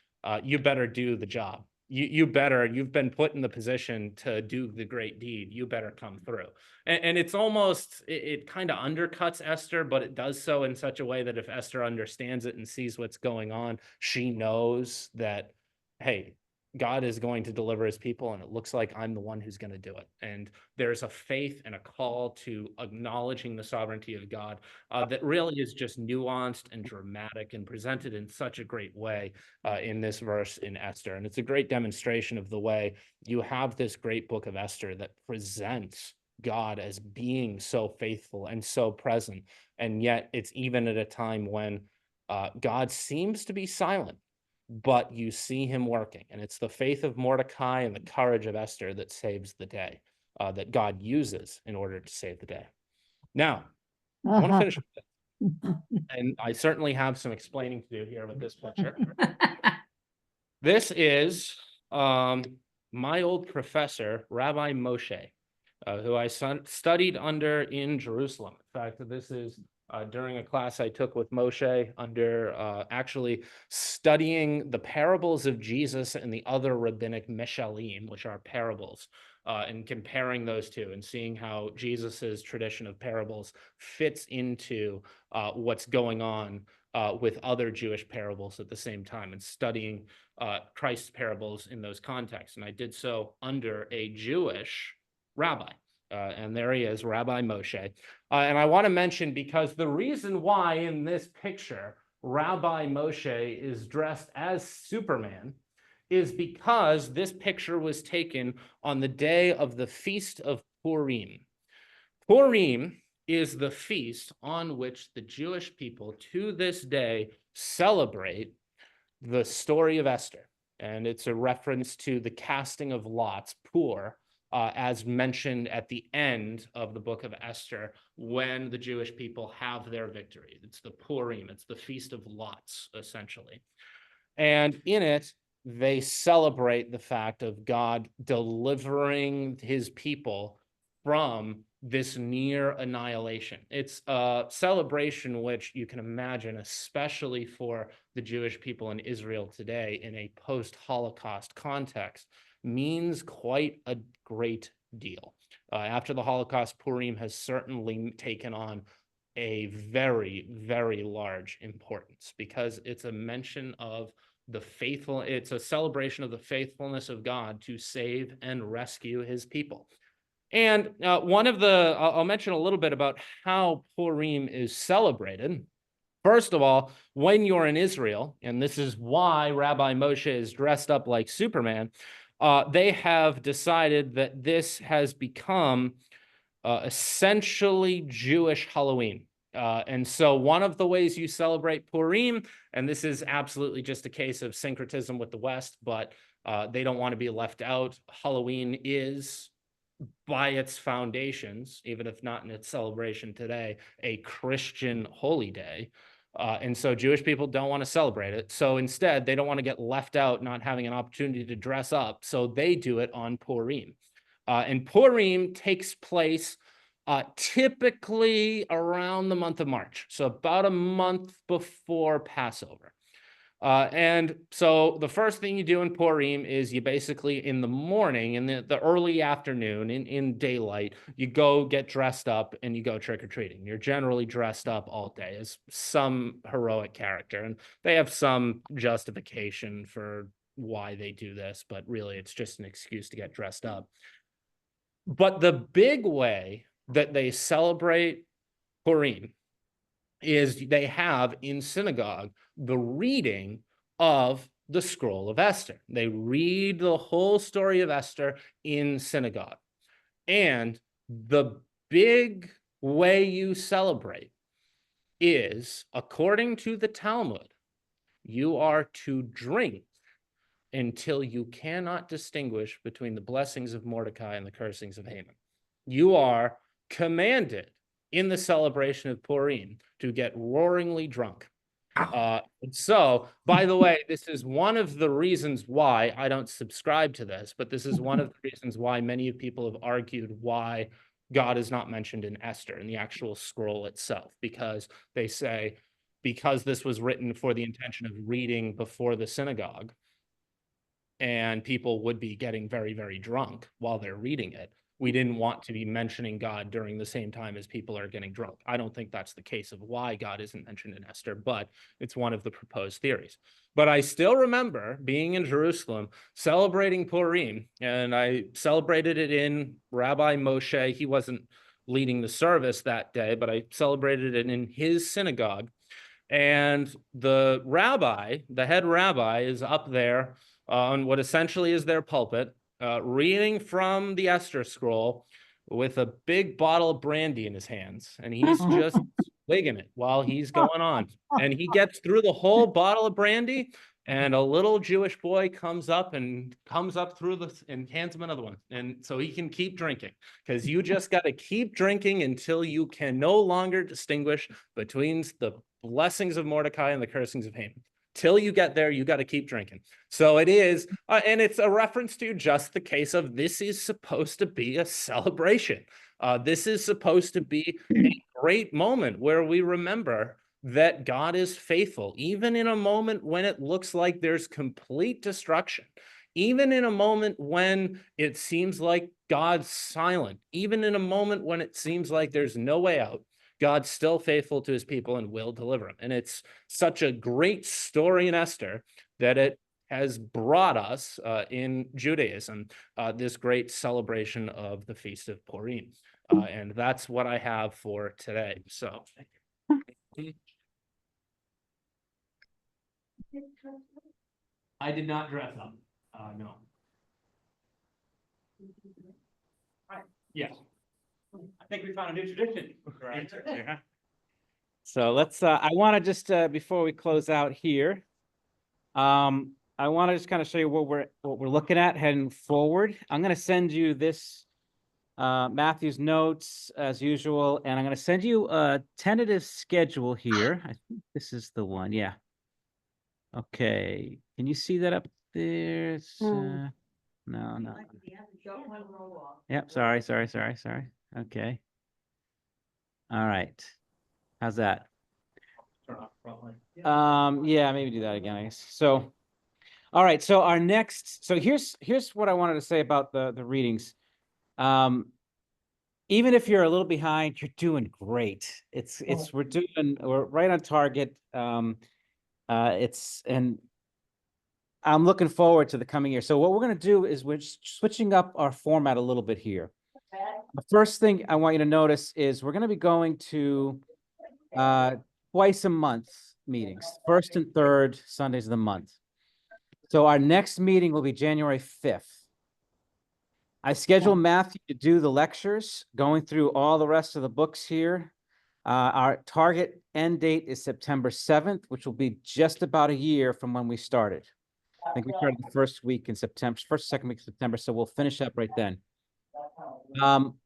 [SPEAKER 1] you better do the job. You've been put in the position to do the great deed. You better come through. And it's almost, it kind of undercuts Esther, but it does so in such a way that if Esther understands it and sees what's going on, she knows that, hey, God is going to deliver his people, and it looks like I'm the one who's going to do it. And there's a faith and a call to acknowledging the sovereignty of God that really is just nuanced and dramatic and presented in such a great way in this verse in Esther. And it's a great demonstration of the way you have this great book of Esther that presents God as being so faithful and so present. And yet it's even at a time when God seems to be silent, but you see him working. And it's the faith of Mordecai and the courage of Esther that saves the day, that God uses in order to save the day. Now, I want to finish with this. And I certainly have some explaining to do here with this picture. This is my old professor, Rabbi Moshe, who I studied under in Jerusalem. In fact, this is during a class I took with Moshe under actually studying the parables of Jesus and the other rabbinic mishalim, which are parables, and comparing those two and seeing how Jesus's tradition of parables fits into what's going on with other Jewish parables at the same time, and studying Christ's parables in those contexts. And I did so under a Jewish rabbi. And there he is, Rabbi Moshe. And I want to mention, because the reason why in this picture Rabbi Moshe is dressed as Superman is because this picture was taken on the day of the Feast of Purim. Purim is the feast on which the Jewish people to this day celebrate the story of Esther. And it's a reference to the casting of lots, Pur, as mentioned at the end of the book of Esther, when the Jewish people have their victory. It's the Purim, it's the Feast of Lots, essentially. And in it, they celebrate the fact of God delivering his people from this near annihilation. It's a celebration which you can imagine, especially for the Jewish people in Israel today in a post-Holocaust context, means quite a great deal. After the Holocaust, Purim has certainly taken on a very, very large importance because it's a mention of it's a celebration of the faithfulness of God to save and rescue his people. And I'll mention a little bit about how Purim is celebrated. First of all, when you're in Israel, and this is why Rabbi Moshe is dressed up like Superman, they have decided that this has become essentially Jewish Halloween. And so one of the ways you celebrate Purim, and this is absolutely just a case of syncretism with the West, but they don't want to be left out. Halloween is, by its foundations, even if not in its celebration today, a Christian holy day. And so Jewish people don't want to celebrate it. So instead, they don't want to get left out, not having an opportunity to dress up. So they do it on Purim. And Purim takes place typically around the month of March, so about a month before Passover. And so the first thing you do in Purim is you basically, in the morning, in the early afternoon, in daylight, you go get dressed up and you go trick-or-treating. You're generally dressed up all day as some heroic character, and they have some justification for why they do this, but really it's just an excuse to get dressed up. But the big way that they celebrate Purim is they have in synagogue the reading of the scroll of Esther. They read the whole story of Esther in synagogue. And the big way you celebrate is, according to the Talmud, you are to drink until you cannot distinguish between the blessings of Mordecai and the cursings of Haman. You are commanded in the celebration of Purim to get roaringly drunk. So, by the way, this is one of the reasons why I don't subscribe to this, but this is one of the reasons why many people have argued why God is not mentioned in Esther, in the actual scroll itself, because they say, because this was written for the intention of reading before the synagogue, and people would be getting very, very drunk while they're reading it, we didn't want to be mentioning God during the same time as people are getting drunk. I don't think that's the case of why God isn't mentioned in Esther, but it's one of the proposed theories. But I still remember being in Jerusalem, celebrating Purim, and I celebrated it in Rabbi Moshe. He wasn't leading the service that day, but I celebrated it in his synagogue. And the rabbi, the head rabbi, is up there on what essentially is their pulpit, reading from the Esther scroll with a big bottle of brandy in his hands. And he's just wigging it while he's going on. And he gets through the whole bottle of brandy, and a little Jewish boy comes up through this and hands him another one. And so he can keep drinking, because you just got to keep drinking until you can no longer distinguish between the blessings of Mordecai and the cursings of Haman. Till you get there, you got to keep drinking. So it is, and it's a reference to just the case of, this is supposed to be a celebration. This is supposed to be a great moment where we remember that God is faithful, even in a moment when it looks like there's complete destruction, even in a moment when it seems like God's silent, even in a moment when it seems like there's no way out. God's still faithful to his people and will deliver them. And it's such a great story in Esther that it has brought us in Judaism this great celebration of the Feast of Purim. And that's what I have for today. So I did not dress up. No. Yes. I think we found a new tradition. Right. Yeah.
[SPEAKER 4] So let's, I want to just, before we close out here, I want to just kind of show you what we're looking at heading forward. I'm going to send you this, Matthew's notes as usual, and I'm going to send you a tentative schedule here. I think this is the one. Yeah. Okay. Can you see that up there? It's, no. Yep. Sorry. Okay. All right. How's that? Yeah, maybe do that again, I guess. So, all right. So our next, so here's what I wanted to say about the readings. Even if you're a little behind, you're doing great. We're right on target. And I'm looking forward to the coming year. So what we're going to do is we're switching up our format a little bit here. The first thing I want you to notice is we're going to be going to twice a month meetings, first and third Sundays of the month. So our next meeting will be January 5th. I scheduled Matthew to do the lectures, going through all the rest of the books here. Our target end date is September 7th, which will be just about a year from when we started. I think we started the first week in September, second week of September, so we'll finish up right then.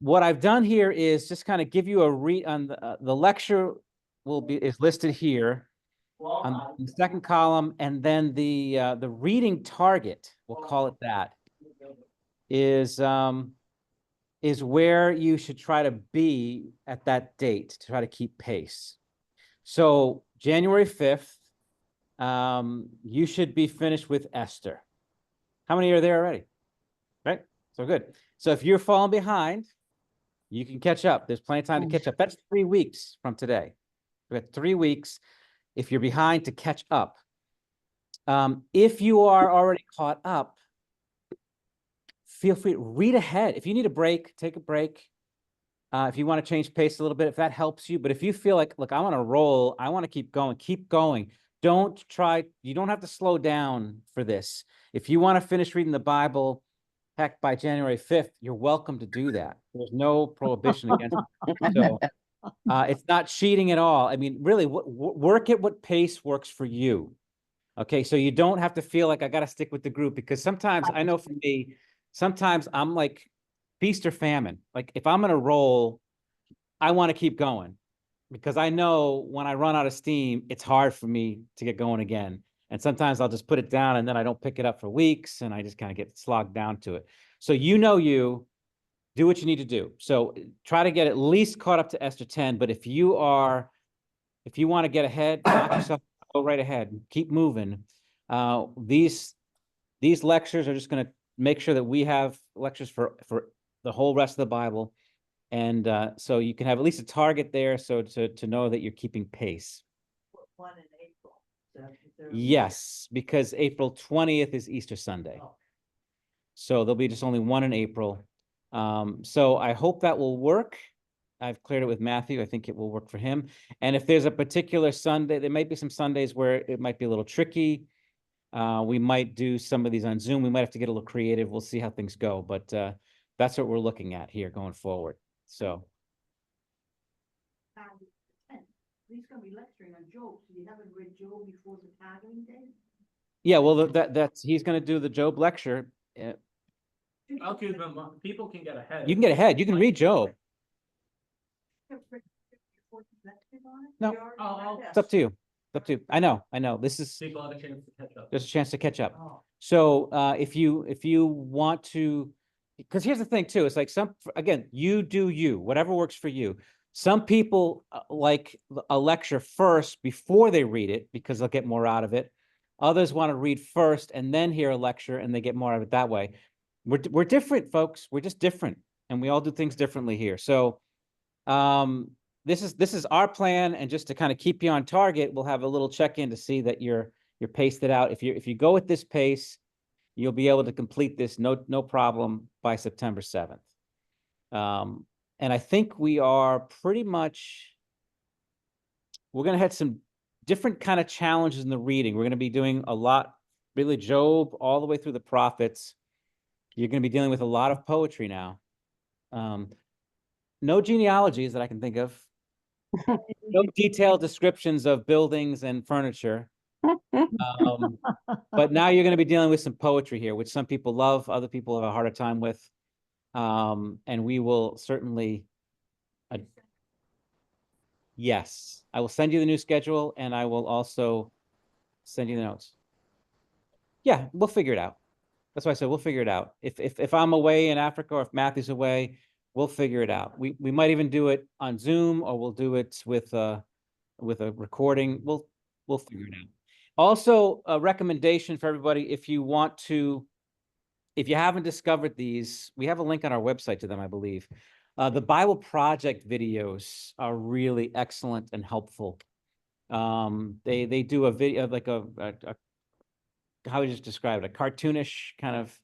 [SPEAKER 4] What I've done here is just kind of give you a read on the lecture is listed here on the second column, and then the reading target, we'll call it that, is where you should try to be at that date to try to keep pace. So January 5th, you should be finished with Esther. How many are there already? Right? So good. So if you're falling behind, you can catch up. There's plenty of time to catch up. That's 3 weeks from today. We got 3 weeks if you're behind to catch up. If you are already caught up, feel free to read ahead. If you need a break, take a break. If you want to change pace a little bit, if that helps you. But if you feel like, look, I want to roll, I want to keep going, keep going. You don't have to slow down for this. If you want to finish reading the Bible, heck, by January 5th, you're welcome to do that. There's no prohibition against it. So it's not cheating at all. I mean, really, work at what pace works for you. Okay, so you don't have to feel like I got to stick with the group, because sometimes, I know for me, sometimes I'm like feast or famine. Like if I'm going to roll, I want to keep going, because I know when I run out of steam, it's hard for me to get going again. And sometimes I'll just put it down and then I don't pick it up for weeks and I just kind of get slogged down to it. So you do what you need to do. So try to get at least caught up to Esther 10. But if you want to get ahead, knock yourself, go right ahead, keep moving. These lectures are just going to make sure that we have lectures for the whole rest of the Bible. And so you can have at least a target there, so to know that you're keeping pace.
[SPEAKER 2] One in April.
[SPEAKER 4] Yes, because April 20th is Easter Sunday. So there'll be just only one in April. So I hope that will work. I've cleared it with Matthew. I think it will work for him. And if there's a particular Sunday, there might be some Sundays where it might be a little tricky. We might do some of these on Zoom. We might have to get a little creative. We'll see how things go. But that's what we're looking at here going forward. So.
[SPEAKER 2] He's going to be lecturing on Job. So you haven't read Job before the gathering day?
[SPEAKER 4] Yeah, well, he's going to do the Job lecture.
[SPEAKER 1] Okay, but people can get ahead.
[SPEAKER 4] You can get ahead. You can read Job. No, it's up to you. It's up to you. I know. This is,
[SPEAKER 1] People have a chance to catch up.
[SPEAKER 4] there's a chance to catch up.
[SPEAKER 2] Oh.
[SPEAKER 4] So if you want to, because here's the thing too, it's like again, you do you, whatever works for you. Some people like a lecture first before they read it because they'll get more out of it. Others want to read first and then hear a lecture and they get more out of it that way. We're different, folks. We're just different, and we all do things differently here. So this is our plan, and just to kind of keep you on target, we'll have a little check-in to see that you're paced it out. If you go at this pace, you'll be able to complete this no problem by September 7th. And I think we are pretty much, we're going to have some different kind of challenges in the reading. We're going to be doing a lot, really Job all the way through the prophets. You're going to be dealing with a lot of poetry now. No genealogies that I can think of. No detailed descriptions of buildings and furniture. But now you're going to be dealing with some poetry here, which some people love, other people have a harder time with. And we will certainly, yes, I will send you the new schedule, and I will also send you the notes. Yeah, we'll figure it out. That's why I said we'll figure it out. If I'm away in Africa, or if Matthew's away, we'll figure it out. We might even do it on Zoom, or we'll do it with a recording. We'll figure it out. Also, a recommendation for everybody: if you want to if you haven't discovered these, we have a link on our website to them, I believe. The Bible Project videos are really excellent and helpful. They do a video like how would you describe it? A cartoonish kind of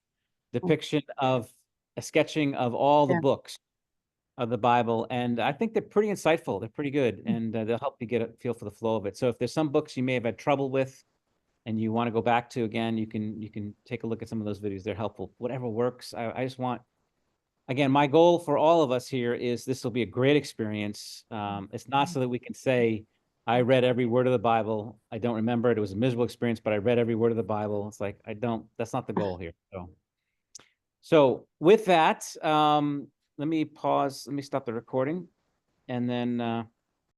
[SPEAKER 4] depiction of a sketching of all the
[SPEAKER 3] Yeah.
[SPEAKER 4] books of the Bible, and I think they're pretty insightful. They're pretty good, and they'll help you get a feel for the flow of it. So if there's some books you may have had trouble with, and you want to go back to again, you can take a look at some of those videos. They're helpful. Whatever works. I just want, again, my goal for all of us here is this will be a great experience. It's not so that we can say, I read every word of the Bible. I don't remember it. It was a miserable experience, but I read every word of the Bible. It's like, that's not the goal here. So with that, let me pause. Let me stop the recording. And then